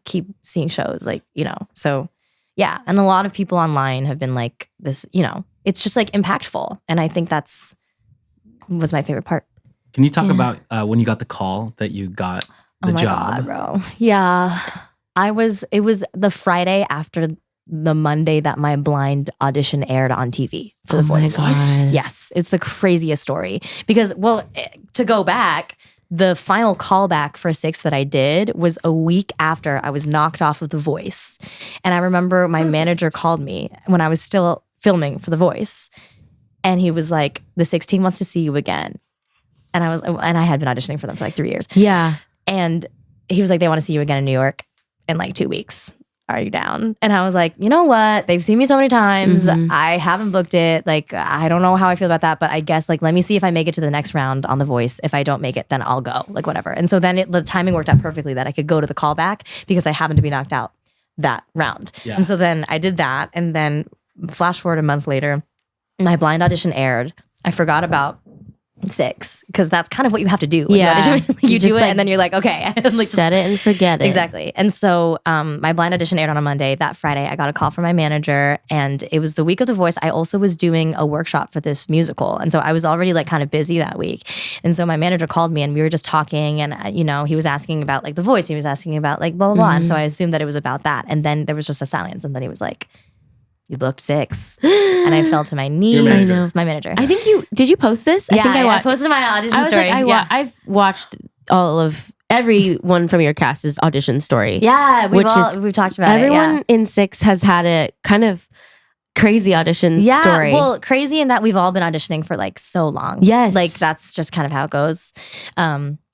keep seeing shows. Like, so yeah. And a lot of people online have been like this, it's just like impactful. And I think was my favorite part. Can you talk about when you got the call that you got the job? God, bro. Yeah. It was the Friday after the Monday that my blind audition aired on TV for The Voice. My God. Yes. It's the craziest story. Because, to go back, the final callback for 6 that I did was a week after I was knocked off of The Voice. And I remember my manager called me when I was still filming for The Voice. And he was like, the 6 team wants to see you again. And I had been auditioning for them for like 3 years. Yeah. And he was like, they want to see you again in New York in like 2 weeks. Are you down? And I was like, you know what? They've seen me so many times. I haven't booked it. Like, I don't know how I feel about that, but I guess like, let me see if I make it to the next round on The Voice. If I don't make it, then I'll go, like whatever. And so then the timing worked out perfectly that I could go to the callback because I happened to be knocked out that round. Yeah. And so then I did that. And then flash forward a month later, my blind audition aired. I forgot about 6 because that's kind of what you have to do. You do it and then you're like, okay, like set it and forget it. Exactly. And so my blind audition aired on a Monday. That Friday, I got a call from my manager, and it was the week of The Voice. I also was doing a workshop for this musical, and so I was already like kind of busy that week. And so my manager called me, and we were just talking, and he was asking about like The Voice. He was asking about like blah blah blah, and so I assumed that it was about that. And then there was just a silence, and then he was like, you booked 6. And I fell to my knees. manager. I know. My manager. I think did you post this? yeah, I think I posted my audition story. I've watched all of everyone from your cast's audition story. Yeah, we've talked about everyone in 6 has had a kind of crazy audition story. Well, crazy in that we've all been auditioning for like so long. Yes. Like that's just kind of how it goes.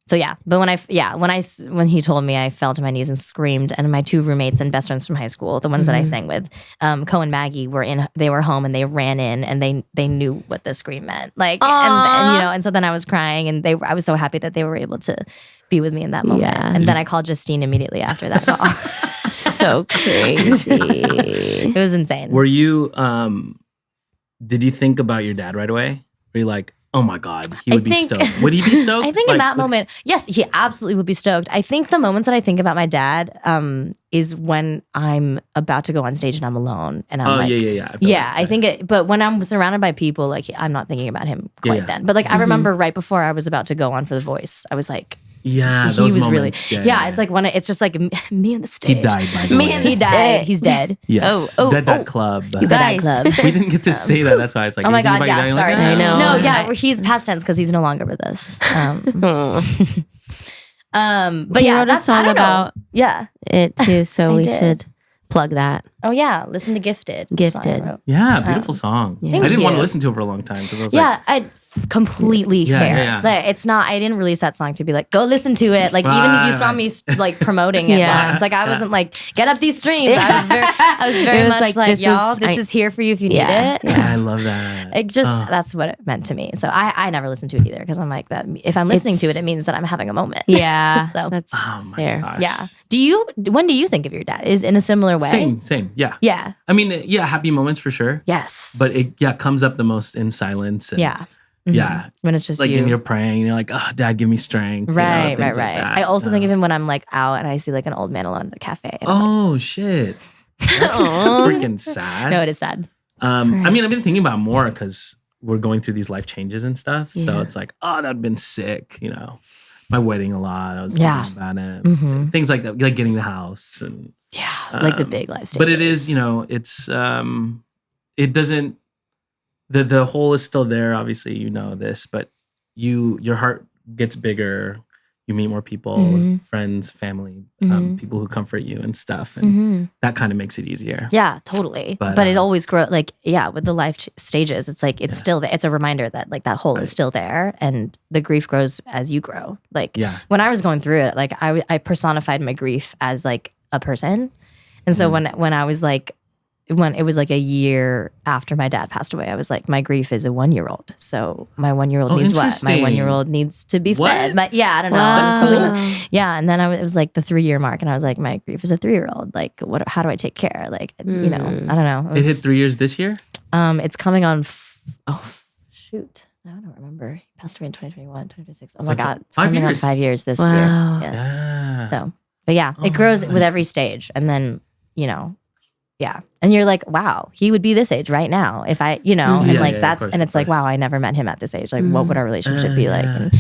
So yeah, but when he told me, I fell to my knees and screamed. And my 2 roommates and best friends from high school, the ones that I sang with, Co and Maggie, they were home and they ran in and they knew what the scream meant. Like, and so then I was crying and I was so happy that they were able to be with me in that moment. Yeah. And then I called Justine immediately after that call. So crazy. It was insane. Were you, did you think about your dad right away? Were you like, oh my God, he would be stoked? Would he be stoked? I think in that moment, yes, he absolutely would be stoked. I think the moments that I think about my dad is when I'm about to go on stage and I'm alone. And I'm I think it, but when I'm surrounded by people, like I'm not thinking about him quite then. But like I remember right before I was about to go on for The Voice, I was like, yeah, he those was moments. really, it's like when it's just like me on the stage. He died, by the way. He died. He's dead. Yes. Dead Club. Dead Club. We didn't get to say that. That's why it's like, oh my God, yeah, sorry. I know. No, yeah, he's past tense because he's no longer with us. But he yeah, wrote a song about it too, so we should plug that. Oh yeah, listen to Gifted. Gifted. Yeah, beautiful song. Yeah. I didn't want to listen to it for a long time because I was like, completely fair. Yeah. Like, it's not. I didn't release that song to be like, go listen to it. Like even if you saw me like promoting it once, like I wasn't like, get up these streams. I was very much like y'all, this is here for you if you need it. Yeah, I love that. It just that's what it meant to me. So I never listened to it either because I'm like that. If I'm listening to it, it means that I'm having a moment. Yeah, so that's fair. Gosh. Yeah. When do you think of your dad? Is in a similar way? Same. Yeah. Yeah. I mean, happy moments for sure. Yes. But it comes up the most in silence. And, yeah. Yeah. When it's just like you. when you're praying, and you're like, oh, Dad, give me strength. Right. Like I also think of him when I'm like out and I see like an old man alone at a cafe. Oh, shit. That's freaking sad. No, it is sad. I mean, I've been thinking about it more because we're going through these life changes and stuff. So it's like, oh, that would have been sick, My wedding a lot. I was thinking about it. Mm-hmm. Things like that, like getting the house and like the big life stages. But it is, it's it doesn't the hole is still there, obviously, this, but your heart gets bigger. You meet more people, friends, family, people who comfort you and stuff. And that kind of makes it easier. Yeah, totally. But it always grows, like, with the life stages, it's like, it's still there. It's a reminder that like that hole is still there and the grief grows as you grow. Like when I was going through it, like I personified my grief as like a person. And so when I was like, when it was like a year after my dad passed away, I was like, my grief is a 1-year-old. So my 1-year-old needs what? My 1-year-old needs to be fed. But I don't know. Wow. And then it was like the 3-year mark and I was like, my grief is a 3-year-old. Like, how do I take care? Like, I don't know. It hit 3 years this year? It's coming on, shoot. I don't remember. He passed away in 2021, 2026. Oh my God. It's coming on 5 years this year. Yeah. So, but it grows with every stage. And then, and you're like, wow, he would be this age right now if I, and like that's, and it's like, wow, I never met him at this age. Like, what would our relationship be like? And,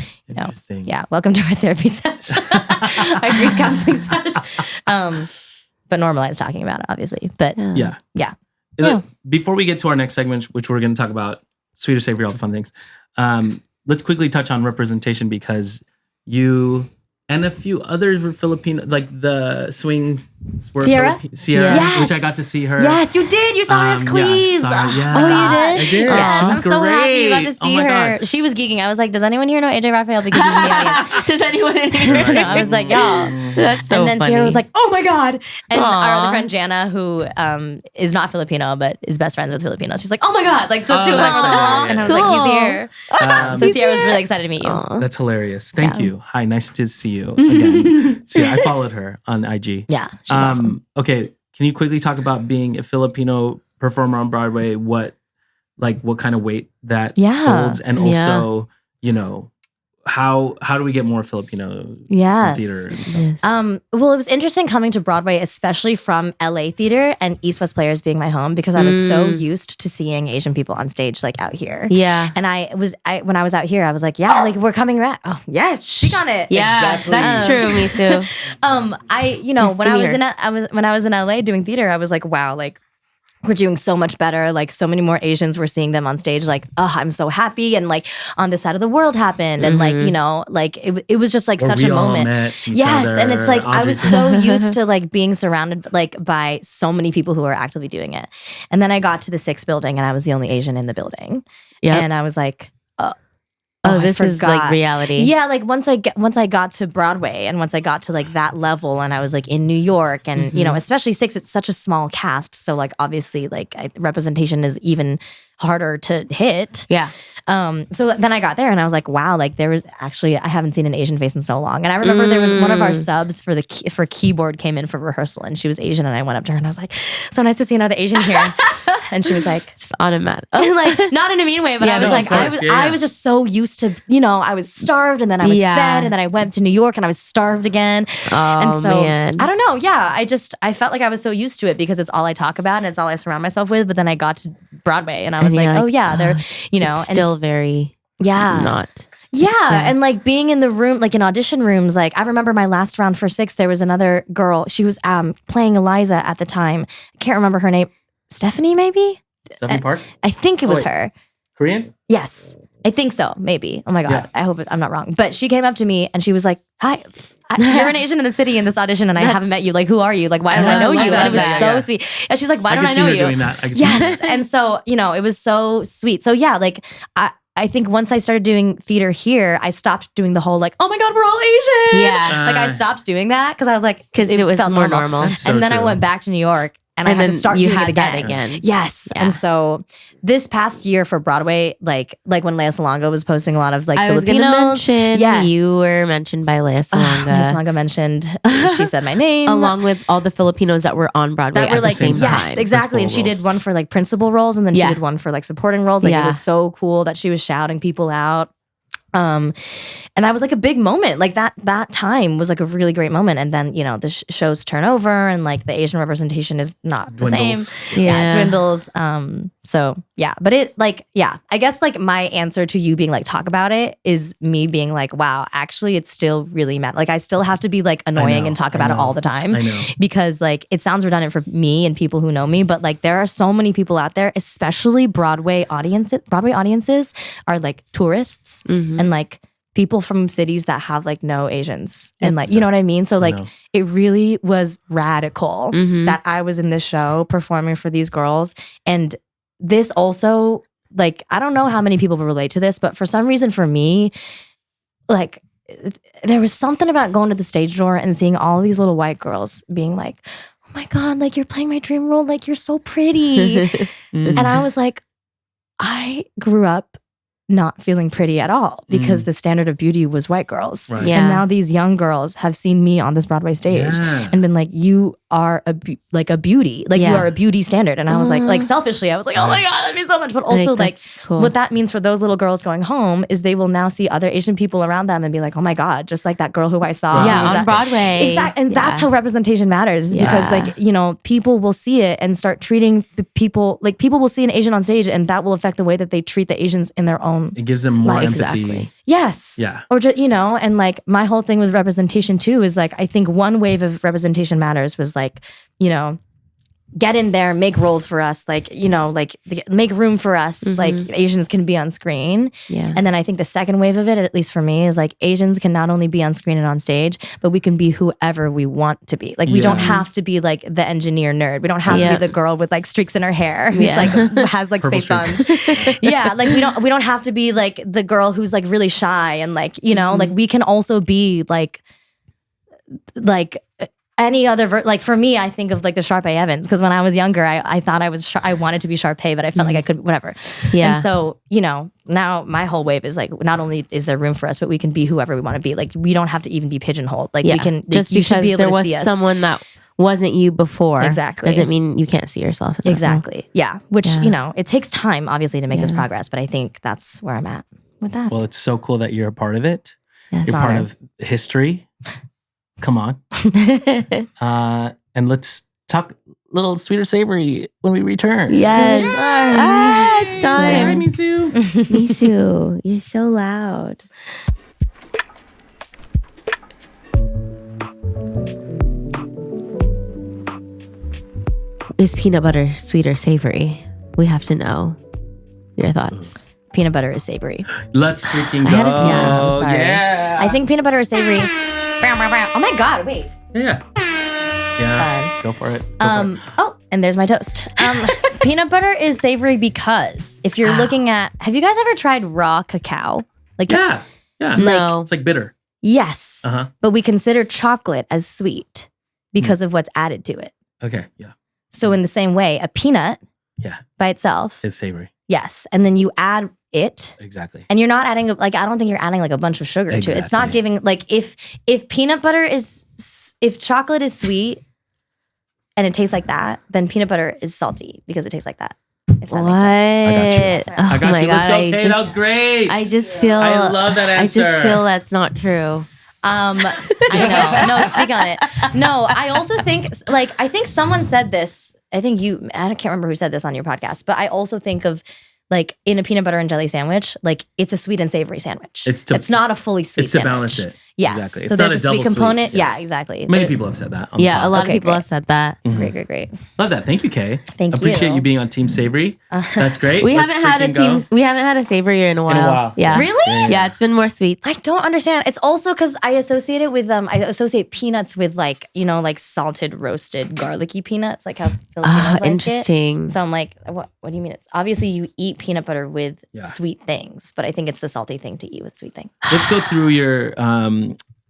welcome to our therapy session, our grief counseling session. But normalize talking about it, obviously. But before we get to our next segment, which we're going to talk about sweet or savory, all the fun things, let's quickly touch on representation because you and a few others were Filipino, like the swing were Sierra, yes. Which I got to see her. Yes, you did. You saw her as Cleves. Yeah, Oh, you did? I did. Oh, She was I'm so happy you got to great. see my her. God. She was geeking. I was like, does anyone here know AJ Raphael? Because he's in the audience. Does anyone in here? No, I was like, y'all. That's so and then funny. Sierra was like, oh my God. And Aww. our other friend Jana, who is not Filipino, but is best friends with Filipinos. She's like, oh my God. Like the two of them were like, and I was like, he's here. So Sierra was really excited to meet you. Aww. That's hilarious. Thank you. Hi, nice to see you again. So I followed her on IG. Yeah, she's awesome. Okay, can you quickly talk about being a Filipino performer on Broadway? What kind of weight that holds, and also, how do we get more Filipino theater and stuff? Well, it was interesting coming to Broadway, especially from LA theater and East West Players being my home, because I was so used to seeing Asian people on stage like out here. Yeah. And when I was out here, I was like, like we're coming back. Oh, yes, speak on it. Yeah, Exactly. that's true. Me too. When I was in LA doing theater, I was like, wow, like we're doing so much better. Like so many more Asians, we're seeing them on stage. Like, oh, I'm so happy. And like on this side of the world happened. And like, you know, like it was just like Or such we a all moment. met each Yes. other. And it's like, I Audrey was said- so used to like being surrounded like by so many people who are actively doing it. And then I got to the 6th building and I was the only Asian in the building. Yep. And I was like, Oh, I this is like forgot. reality. Yeah, like once I got to Broadway and once I got to like that level and I was like in New York and you know, especially 6, it's such a small cast, so like obviously like representation is even harder to hit. Yeah. So then I got there and I was like, wow, like there was actually, I haven't seen an Asian face in so long. And I remember there was one of our subs for keyboard came in for rehearsal and she was Asian and I went up to her and I was like, so nice to see another Asian here. And she was like, It's automatic. like not in a mean way, but Yeah, I was no, like, of course. I was just so used to, you know, I was starved and then I was fed and then I went to New York and I was starved again. And so man. I don't know. Yeah. I felt like I was so used to it because it's all I talk about and it's all I surround myself with. But then I got to Broadway and I was And like, you're oh like, yeah, they're, you know, It's and still very not. yeah. And like being in the room, like in audition rooms, like I remember my last round for 6, there was another girl. She was playing Eliza at the time. I can't remember her name. Stephanie, maybe? Stephanie Park? I think it was wait. her. Korean? Yes. I think so, maybe. Oh my God. Yeah. I hope I'm not wrong. But she came up to me and she was like, hi. You're an Asian in the city in this audition and I haven't met you. Like, who are you? Like, why don't I know I you? love And it was that. so sweet. And she's like, why don't I could see know her you? doing that. I could see Yes. And so, you know, it was so sweet. So yeah, like I think once I started doing theater here, I stopped doing the whole like, oh my God, we're all Asian. Yeah. Like I stopped doing that because I was like, Because it was felt more normal. That's so and then I true. went back to New York and I had to start you doing had it that again. again. Yes. Yeah. And so this past year for Broadway, like when Lea Salonga was posting a lot of like I was going to Filipinos. mention Yes. you were mentioned by Lea Lea Salonga, Salonga mentioned, she said my name. along with all the Filipinos that were on Broadway that were at like, the same yes, time. exactly. And she Principal did one for like principal roles and then Yeah. she did one for like supporting roles. Like Yeah. it was so cool that she was shouting people out. And that was like a big moment. Like that time was like a really great moment. And then, you know, the shows turn over and like the Asian representation is not the Dwindles. same. Yeah. Dwindles. So yeah, but it like, yeah, I guess like my answer to you being like, talk about it is me being like, wow, actually it's still really mad. Like I still have to be like annoying know, and talk I about it know. all the time I know. because like it sounds redundant for me and people who know me, but like there are so many people out there, especially Broadway audiences are like tourists and like people from cities that have like no Asians and like, you know what I mean? So like know. it really was radical that I was in this show performing for these girls. And this also, like, I don't know how many people will relate to this, but for some reason for me, like there was something about going to the stage door and seeing all these little white girls being like, oh my God, like you're playing my dream role. Like you're so pretty. And I was like, I grew up not feeling pretty at all because the standard of beauty was white girls. Right. Yeah. And now these young girls have seen me on this Broadway stage Yeah. and been like, you are a beauty. Like you Yeah. are a beauty standard. And I was like selfishly, I was like, oh my God, that means so much. But also like that's cool. what that means for those little girls going home is they will now see other Asian people around them and be like, oh my God, just like that girl who I saw. yeah, who was on that- Broadway. Exactly. And Yeah. that's how representation matters because Yeah. like, you know, people will see it and start treating people, like people will see an Asian on stage and that will affect the way that they treat the Asians in their own. It gives them more Like, empathy. exactly. Yes. Yeah. Or just, you know, and like my whole thing with representation too is like, I think one wave of representation matters was like, you know, get in there, make roles for us, like, you know, like make room for us, like Asians can be on screen. Yeah. And then I think the second wave of it, at least for me, is like Asians can not only be on screen and on stage, but we can be whoever we want to be. Like we don't have to be like the engineer nerd. We don't have to Yeah. be the girl with like streaks in her hair who's Yeah. like has like Purple space buns. Yeah, like we don't have to be like the girl who's like really shy and like, you know, like we can also be like any other like for me, I think of like the Sharpay Evans because when I was younger, I thought I wanted to be Sharpay, but I felt like I could whatever. Yeah. And so, you know, now my whole wave is like not only is there room for us, but we can be whoever we want to be. Like we don't have to even be pigeonholed. Like Yeah. we can just you should because be able there to was see us. someone that wasn't you before Exactly. doesn't mean you can't see yourself in that role. Exactly. Yeah. Which, Yeah. you know, it takes time obviously to make this Yeah. progress, but I think that's where I'm at with that. Well, it's so cool that you're a part of it. Yes. You're part Sorry. of history. Come on. And let's talk little sweeter savory when we return. Yes. It's Say hi, time. Mizu. Misu, you're so loud. Is peanut butter sweet or savory? We have to know your thoughts. Peanut butter is savory. Let's freaking go. I had a feeling. I'm sorry. Yeah. I think peanut butter is savory. Oh my God, wait. Yeah. Fun. Go for it. Oh, and there's my toast. Peanut butter is savory because if you're looking at, have you guys ever tried raw cacao? Like, Yeah. No. It's like bitter. yes, Uh-huh. but we consider chocolate as sweet because of what's added to it. Okay. Yeah. So in the same way, a peanut Yeah. by itself, It's savory. yes, and then you add it, Exactly. and you're not adding like I don't think you're adding like a bunch of sugar to it. It's not Exactly. giving like if peanut butter is if chocolate is sweet and it tastes like that, then peanut butter is salty because it tastes like that. If that What? makes sense. Oh I got my you. Let's God. go, Kay. That was great. I just feel. I love that answer. I just feel that's not true. I know. No, speak on it. No, I also think I think someone said this. I can't remember who said this on your podcast, but I also think of like in a peanut butter and jelly sandwich, like it's a sweet and savory sandwich. It's not a fully sweet It's to sandwich. balance it. Yes. Exactly. So It's not there's a a sweet double sweet. component. Yeah. Yeah, exactly. Many people have said that. On the Yeah, pod. a lot Okay, of people great. have said that. Great. Love that. Thank you, Kay. Thank Appreciate you. you being on Team Savory. That's great. We Let's haven't had a freaking go. team. We haven't had a savory in a while. Yeah. Really? Yeah, it's been more sweets. I don't understand. It's also because I associate it with I associate peanuts with like salted, roasted, garlicky peanuts, like how Filipinos like it. Interesting. So I'm like, what do you mean? It's obviously you eat peanut butter with Yeah. sweet things, but I think it's the salty thing to eat with sweet thing. Let's go through your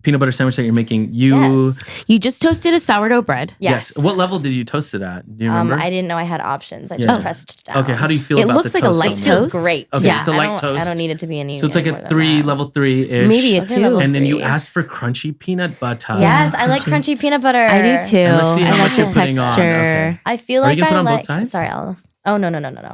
peanut butter sandwich that you're making. Yes. You just toasted a sourdough bread. Yes. What level did you toast it at? Do you remember? I didn't know I had options. I Yeah. just pressed down. Okay. How do you feel It about looks the like a toast? light on It that? feels toast? great. Okay, Yeah, it's a light toast. I don't need it to be any. So it's like more a than 3, that. level 3-ish. Maybe a Okay, 2. level And then you 3. asked for crunchy peanut butter. Yes, I like crunchy peanut butter. I do too. And let's see how I much like you're the putting on. texture. Okay. I feel Are like you gonna put I on both like. sides? Sorry, Oh no.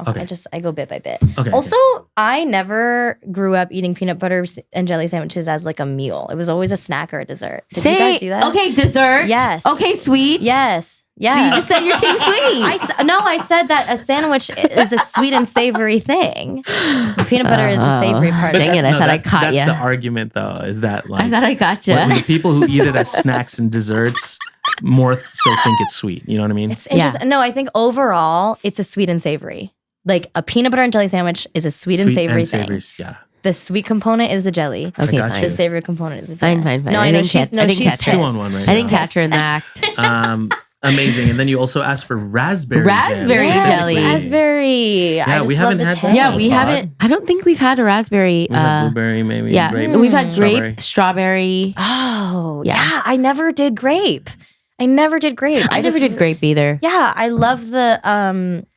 Okay. I go bit by bit. Okay. Also, I never grew up eating peanut butter and jelly sandwiches as like a meal. It was always a snack or a dessert. Did you guys do that? Okay, dessert. Yes. Okay, sweet. Yes. Yeah. So you just said you're team sweet. I said that a sandwich is a sweet and savory thing. Peanut butter is the savory part. Dang it, I thought I caught That's ya. the argument, though, is that like I thought I gotcha. when the people who eat it as snacks and desserts more so think it's sweet. You know what I mean? It's interesting. No, I think overall it's a sweet and savory. Like a peanut butter and jelly sandwich is a sweet and savory thing. savories, yeah. The sweet component is the jelly. Okay, got fine. you. The savory component is the Fine. No, I I know didn't she's catch- I didn't she's catch it. 2 on 1 right I didn't now. catch her in the act. Amazing. And then you also asked for raspberry Raspberry jam. jelly. Raspberry. Yeah, I just we love haven't the had tang. that. Yeah, we Pod. haven't. I don't think we've had a raspberry. We had blueberry, maybe. Yeah, grape. we've had Strawberry. grape, strawberry. Oh, Yeah. yeah. I never did grape. I never did grape. I never did grape either. Yeah, I love the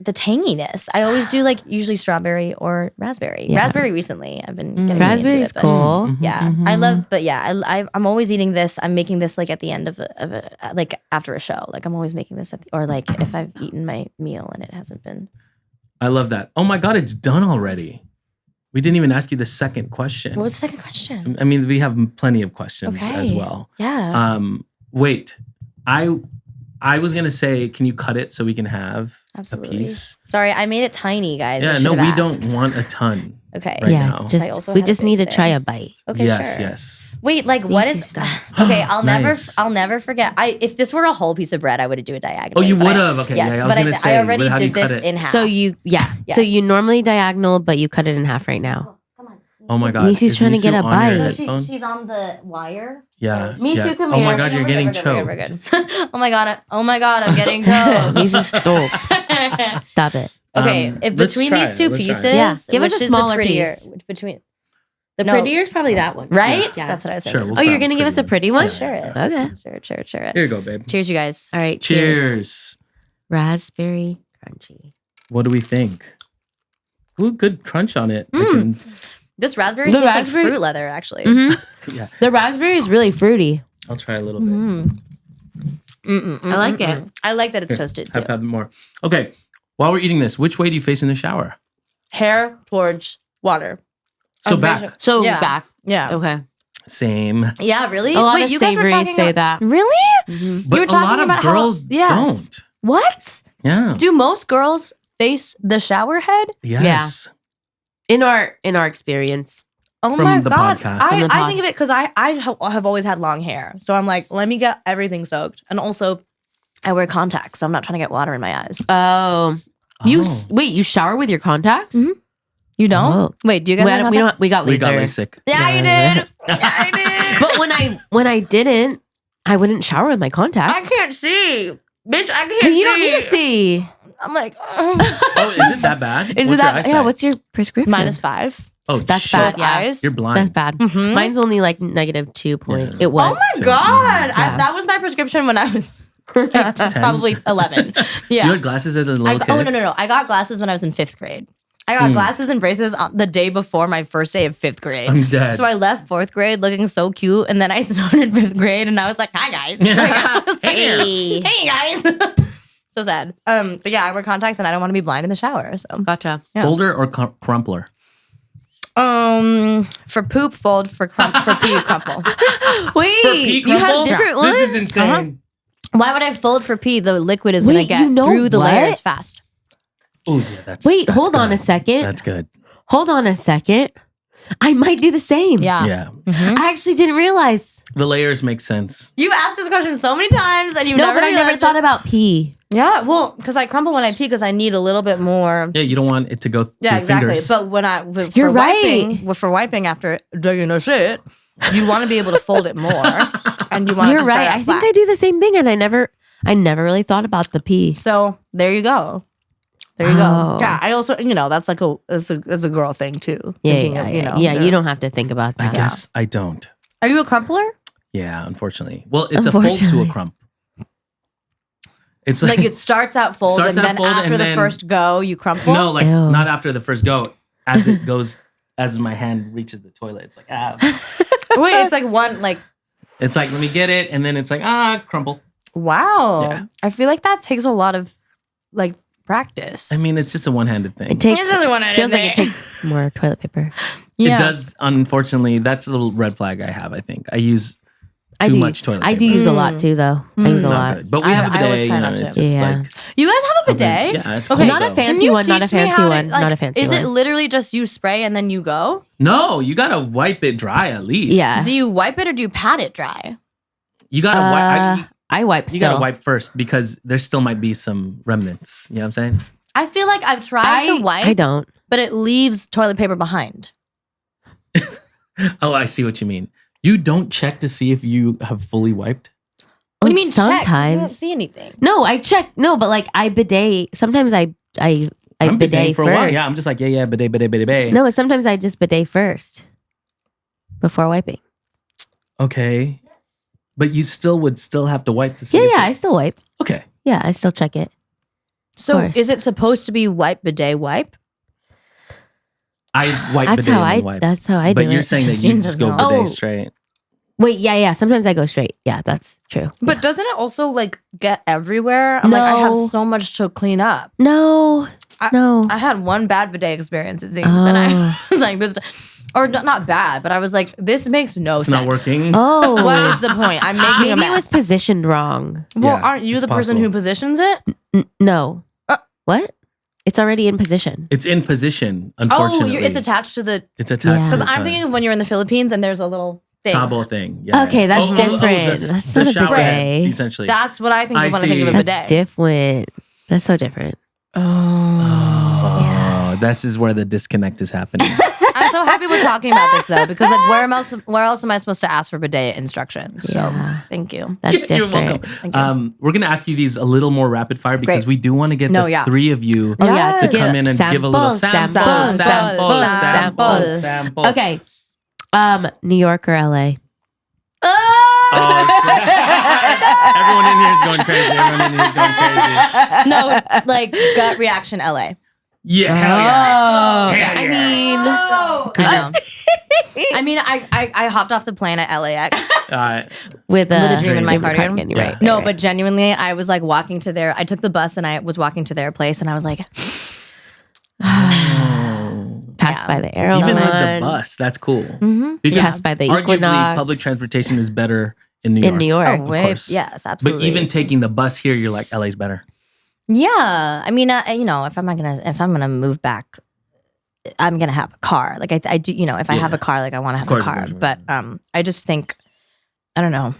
tanginess. I always do like usually strawberry or raspberry. Yeah. Raspberry recently. I've been getting Raspberry's into it, but- cool. Yeah, I love, but yeah, I'm always eating this. I'm making this like at the end of a like after a show. Like I'm always making this or like if I've eaten my meal and it hasn't been. I love that. Oh my God, it's done already. We didn't even ask you the second question. What was the second question? I mean, we have plenty of questions Okay. as well. Yeah, Wait, I was gonna say, can you cut it so we can have absolutely. a piece? Sorry, I made it tiny, guys. I Yeah, should no, have we asked. don't want a ton. Okay. right yeah, now. I also we had a just big need to thing. try a bite. Okay, yes, sure. yes. Wait, like what Easy is? stuff. Okay, Nice. I'll never forget. If this were a whole piece of bread, I would do it diagonally. Oh, you but would I- have. Okay, Yes, yeah, I was but gonna say. I already how do you did cut this it? in half. So you, Yes. So you normally diagonal, but you cut it in half right now. Oh my God, Nisi's is trying to Nisu get a on your bite. headphone? She's on the wire. Yeah. Misu, yeah. come Oh my here. God, you're We're getting good, we're good, choked. we're good. Oh my God, I'm getting choked. Nisi's stop. Stop it. Okay, if let's between try these it, two let's try it. pieces, Yeah, give us which a is smaller the prettier, piece. between The No. prettier is probably that one. right? Yeah. That's what I was Sure. thinking. We'll Oh, you're grab gonna give us a pretty one? Sure. Okay. Sure. Here you go, babe. Cheers, you guys. All right. Cheers. Raspberry crunchy. What do we think? Ooh, good crunch on it. This raspberry The tastes raspberry- like fruit leather, actually. Yeah, The raspberry is really fruity. I'll try a little bit. I like it. I like that it's toasted too. Have more. Okay, while we're eating this, which way do you face in the shower? Hair towards water. So I'm back. facing- So Yeah. back. Yeah. Okay. Same. Yeah, really? A lot Wait, of you guys were savories talking say about, that. Really? But were a talking lot of about how- girls yes. don't. What? Yeah. Do most girls face the shower head? Yes. In our experience. Oh From my the God. podcast. From the I pod- think of it because I have always had long hair. So I'm like, let me get everything soaked. And also, I wear contacts, so I'm not trying to get water in my eyes. Oh. Wait, you shower with your contacts? Mm-hmm. You don't? Oh. Wait, do you guys wear contacts? We got laser. We got LASIK. Yeah, you did. Yeah, I did. But when I didn't, I wouldn't shower with my contacts. I can't see. Bitch, I can't But see. you don't need to see. I'm like, Oh, is it that bad? Is What's it that? your eyesight? Yeah, what's your prescription? -5. Oh, That's shit. bad. Yeah. Eyes. You're blind. That's bad. Mhm. Mine's only like -2 point. Yeah. It was. Oh my Two. god, Yeah. that was my prescription when I was probably 11. Yeah. You had glasses as a little kid? Oh no! I got glasses when I was in 5th grade. I got glasses and braces on the day before my first day of 5th grade. I'm dead. So I left 4th grade looking so cute, and then I started 5th grade, and I was like, "Hi guys, like, I was like, hey guys." So sad. But yeah, I wear contacts, and I don't want to be blind in the shower. So Gotcha. Yeah. Folder or crumpler? For poop, fold. For pee, crumple. Wait, you have different ones? This is insane. Why would I fold for pee? The liquid is going to Wait, get you know through the what? layers fast. Oh, yeah, that's Wait, that's hold on good. a second. That's good. Hold on a second. I might do the same. Yeah. Yeah. Mhm. I actually didn't realize. The layers make sense. You asked this question so many times, and you No, never but I never realized thought it. about pee. Yeah, well, because I crumple when I pee because I need a little bit more. Yeah, you don't want it to go through Yeah, exactly. fingers. But when You're right. for wiping after taking a shit, you want to be able to fold it more, and you want. You're it to right. start I out think flat. I do the same thing, and I never really thought about the pee. So there you go. There you Oh. go. Yeah, I also, that's like it's a girl thing too. Yeah, Thinking yeah, of, yeah. Yeah, you don't have to think about I that. guess I don't. Are you a crumpler? Yeah, unfortunately. Well, it's a fold to a Unfortunately. crump. It's Like it starts out fold, Starts and out then fold, after and the then- first go, you crumple. no, like Ew. not after the first go. As it goes, as my hand reaches the toilet, it's like Wait, it's like one like. it's like let me get it, and then it's like crumple. Wow. Yeah. I feel like that takes a lot of like practice. I mean, it's just a one-handed thing. It takes This is what I feels did like it there. takes more toilet paper. yeah. It does. Unfortunately, that's a little red flag I have. I think I use I too do. much toilet paper. I do use a lot too, though. I use a Not lot. good. But we I- have a I always bidet. try You know, not to. it's just Yeah. like You guys have a bidet? yeah, it's Okay. cool, Not a though. fancy Can you one. Not a teach me fancy how to, one. like, Not a fancy Is one. it literally just you spray and then you go? No, you gotta wipe it dry at least. Yeah. Do you wipe it or do you pat it dry? you gotta wipe. I wipe You still. gotta wipe first because there still might be some remnants. You know what I'm saying? I feel like I've tried to wipe, I don't. but it leaves toilet paper behind. Oh, I see what you mean. You don't check to see if you have fully wiped. What do you mean check? You don't Sometimes. see anything. No, I check. No, but like I bidet. Sometimes I I'm bidet for first. a while. Yeah, I'm just like bidet. No, sometimes I just bidet first before wiping. Okay. But you would still have to wipe to see. Yeah, if yeah. it- I still wipe. Okay. Yeah, I still check it. So course. is it supposed to be wipe bidet wipe? I wipe That's bidet how and I. then wipe. That's how I but do you're it. saying that you Justine just does go not. bidet Oh. straight. Wait, yeah. Sometimes I go straight. Yeah, that's true. But doesn't it also like get everywhere? I'm like, I have No. so much to clean up. No, no. I had one bad bidet experience, it seems. And I Oh. was like, this, or not bad, but I was like, this makes no It's sense. not working. Oh, What is the point? I'm making a maybe it was mess. positioned wrong. Well, Yeah, aren't you it's the person possible. who positions it? No. Uh. What? It's already in position. It's in position. Oh, Unfortunately, it's attached to the. It's attached. Yeah. to Because the I'm thinking of when you're in the Philippines and there's a little thing. tabo thing. Yeah. Okay, that's different. That's not a shower bidet. head, essentially. That's what I think I of when I think of a see. bidet. That's different. That's so different. Oh, this is where the disconnect is happening. I'm so happy we're talking about this though, because like where else am I supposed to ask for bidet instructions? So Yeah. thank you. That's You're different. welcome. Thank you. We're gonna ask you these a little more rapid fire because Great. we do want to get No, the yeah. three of you Oh yeah, to to come in and give a little sample. Sample. Okay. New York or LA? Oh, shit. Everyone in here is going crazy. Everyone in here is going crazy. No, like gut reaction LA. Yeah, hell yeah. Oh, Hell I yeah. mean, I know. I mean, I hopped off the plane at LAX with with a dream in my Dream cardigan. You're Yeah. right. No, right. but genuinely, I was like walking to their. I took the bus and I was walking to their place, and I was like, passed Yeah. by the Even like the airline. bus, that's cool. mm-hmm. Because Passed by the arguably, Equinox. public transportation is better in New York. in New York. Oh, wait, course. yes, But absolutely. even taking the bus here, you're like, LA's better. yeah, I mean, you know, if I'm gonna move back, I'm gonna have a car. Like I do, you know, if I have Yeah. a car, like I want to have course, a car. of course. But I just think, I don't know.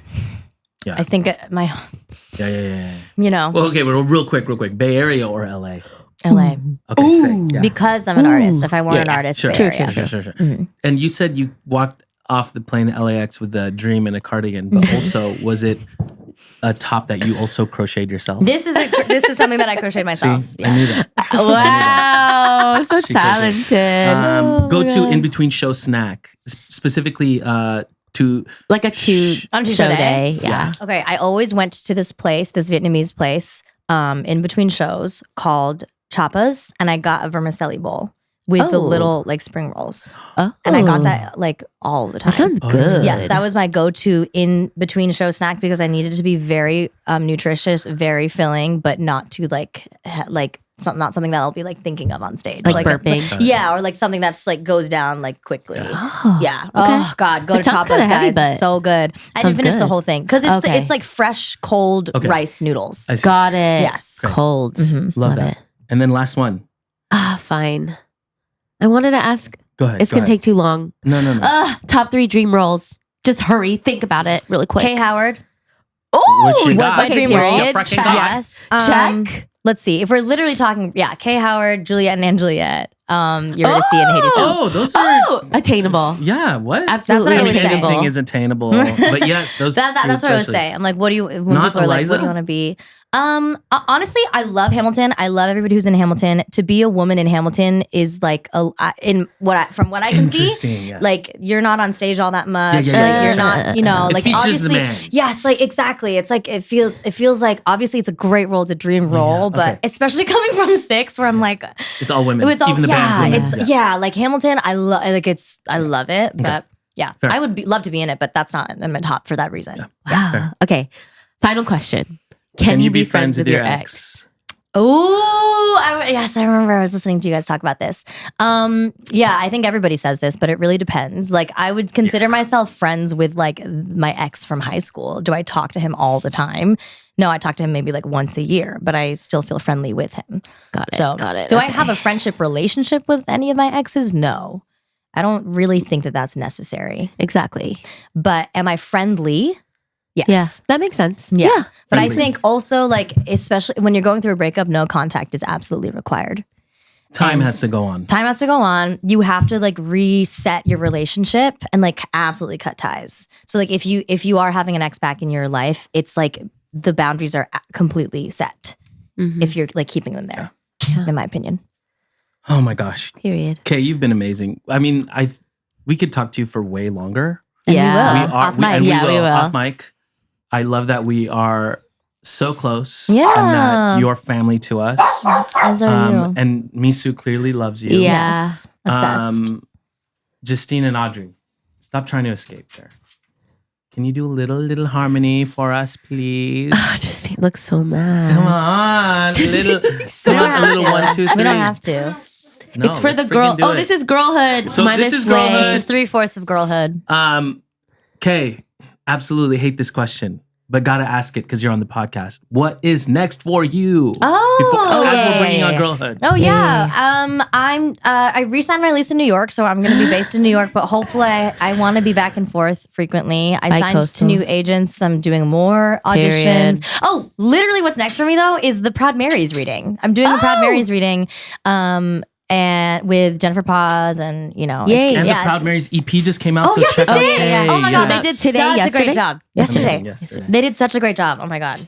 Yeah. I think Yeah. you know, Well, okay, well, real quick. Bay Area or LA? LA. Okay, Ooh. sick. Yeah. Because I'm an artist. If I weren't an Yeah. artist, Sure, Bay sure, Area. sure. And you said you walked off the plane at LAX with a dream and a cardigan, but also was it a top that you also crocheted yourself? This is something that I crocheted myself. See, I knew that. Wow, so She talented. Go to in between show snack, specifically to Like a two On show show day. day? Yeah. Okay, I always went to this Vietnamese place, in between shows called Chapa's, and I got a vermicelli bowl with the Oh. little like spring rolls, Oh. and I got that like all the time. That sounds Oh, good. Yes, that was my go-to in between show snack because I needed to be very nutritious, very filling, but not too not something that I'll be like thinking of on stage, Like burping. yeah, or like something that's like goes down like quickly. Oh. Yeah. Okay. Oh God, go It to sounds Chapa's, kinda heavy, guys. but It's so good. I sounds didn't finish the good. whole thing because Okay. it's like fresh, cold Okay. rice noodles. I see. Got it. Yes. Great. Cold. Mhm. Love Love that. it. And then last one. Fine. I wanted to ask. Go ahead. It's go gonna ahead. take too long. No. Top 3 dream roles. Just hurry. Think about it really quick. Kay Howard What you Ooh, got? was my okay, dream period. role. You freaking Check. got. Yes. Check. Let's see. If we're literally talking, Kay Howard, Juliet, and Juliet. You're gonna see in Hades. Oh, those are Attainable. yeah. What? Absolutely That's what I was saying. attainable. Anything is attainable. But yes, those. That's what I would especially. say. I'm like, what do you? When Not people are like, Eliza? what do you want to be? Honestly, I love Hamilton. I love everybody who's in Hamilton. To be a woman in Hamilton is like from what I can see, Interesting. Yeah. like you're not on stage all that much. Yeah, Like yeah, you're yeah. not, you know, It like features the obviously, man. yes, like exactly. It's like it feels like obviously it's a great role, it's a dream role, but okay. especially coming from Six, where I'm like, It's all women. it's all Even the band's women. like Hamilton. I love it, but yeah, Fair. I would love to be in it, but that's not in my top for that reason. Wow. Fair. Okay. Final question. Can you be friends with your ex? Oh, yes, I remember I was listening to you guys talk about this. Yeah, I think everybody says this, but it really depends. Like, I would consider myself friends with like my ex from high school. Do I talk to him all the time? No, I talk to him maybe like once a year, but I still feel friendly with him. Got it. So, got it. do I have a friendship relationship with any of my exes? No, I don't really think that that's necessary. Exactly. But am I friendly? Yes. Yeah. That makes sense. Yeah. But I Friendly. think also, like, especially when you're going through a breakup, no contact is absolutely required. Time And has to go on. Time has to go on. You have to like reset your relationship and like absolutely cut ties. So like if you are having an ex back in your life, it's like the boundaries are completely set Mhm. if you're like keeping them there, in my opinion. Oh my gosh. Period. Kay, you've been amazing. I mean, we could talk to you for way longer. And Yeah. we We will. are Off mic. and Yeah, we will. off mic. I love that we are so close. Yeah. And that you're family to us. As are you. And Misu clearly loves you. Yeah. Yes. Obsessed. Justine and Audrey, stop trying to escape there. Can you do a little harmony for us, please? Justine looks so mad. Come on, little, We come don't on, a have little to. 1, 2, 3. We don't have to. No, It's for the let's girl. freaking do Oh, it. this is girlhood. So minus this is Way. girlhood. This is 3/4 of girlhood. Kay, absolutely hate this question, but gotta ask it because you're on the podcast. What is next for you? Oh, as yeah, we're bringing yeah, on yeah. girlhood. Oh yeah. I re-signed my lease in New York, so I'm going to be based in New York. But hopefully, I want to be back and forth frequently. I signed to Bi-coastal. new agents. I'm doing more Period. auditions. Oh, literally, what's next for me though is the Proud Marys reading. I'm doing the Proud Marys reading, and with Jennifer Paz, and you know, Yay. And yeah, the Proud it's- Marys EP just came out. Oh, so yes, check it out did. Kay. Oh my God, they Yes. did Today, such a yesterday? great job. Yesterday. They did such a great job. Oh my God.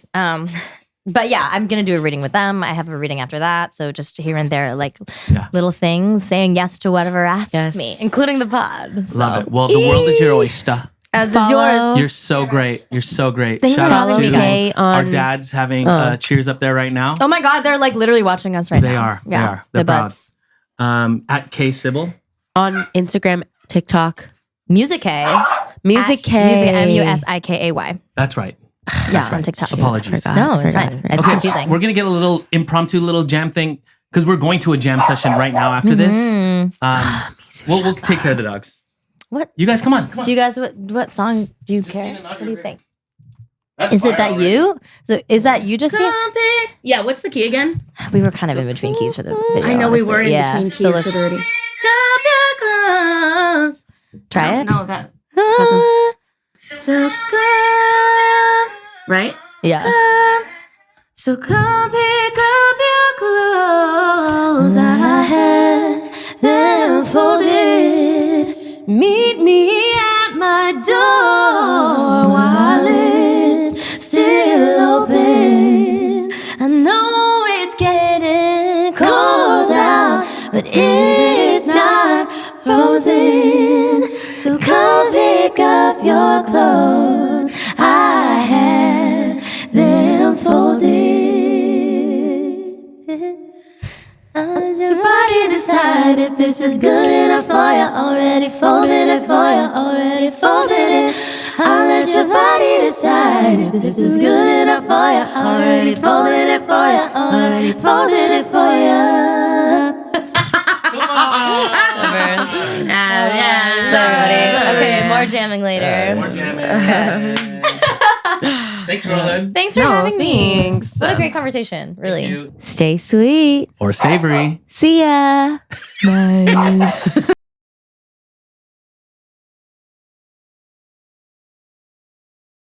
But yeah, I'm gonna do a reading with them. I have a reading after that. So just here and there, like Yeah. little things, saying yes to whatever asks Yes. me, including the pod. So. Love it. Well, the world is your oyster. As is Follow- yours. You're so great. You're so great. Thanks Shout for out having to me, guys. our on- dads having cheers up there right now. Oh my God, they're like literally watching us right They now. are. They Yeah, are. They're the proud. buds. At Kay Sibal. On Instagram, TikTok. Music K. Music K. Music MUSIKAY. That's right. Yeah, on right. TikTok. Apologies. No, it's fine. It's confusing. We're gonna get a little impromptu little jam thing because we're going to a jam session right now after this. We'll take care of the dogs. What? You guys, come on. Come on. Do you guys what song do you care? and What do you think? That's Is it fire that already. you? So is that you, Justine? Yeah, what's the key again? We were kind of in between keys for the video. I know we honestly. were in Yeah. between So keys let's for the reading. try it. No, that. Ah. So good. right? Yeah. So come pick up your clothes. I had them folded. Meet me at my door while it's still open. I know it's getting cold out, but it's not frozen. So come pick up your clothes. I have them folded. Let your body decide if this is good enough for you. Already folded it for you. Already folded it. I'll let your body decide if this is good enough for you. Already folded it for you. Already folded it for you. Okay, more jamming later. More jamming. Thanks, Roland. Thanks for having me. Thanks. What a great conversation, really. Thank you. Stay sweet. Or savory. See ya. Bye.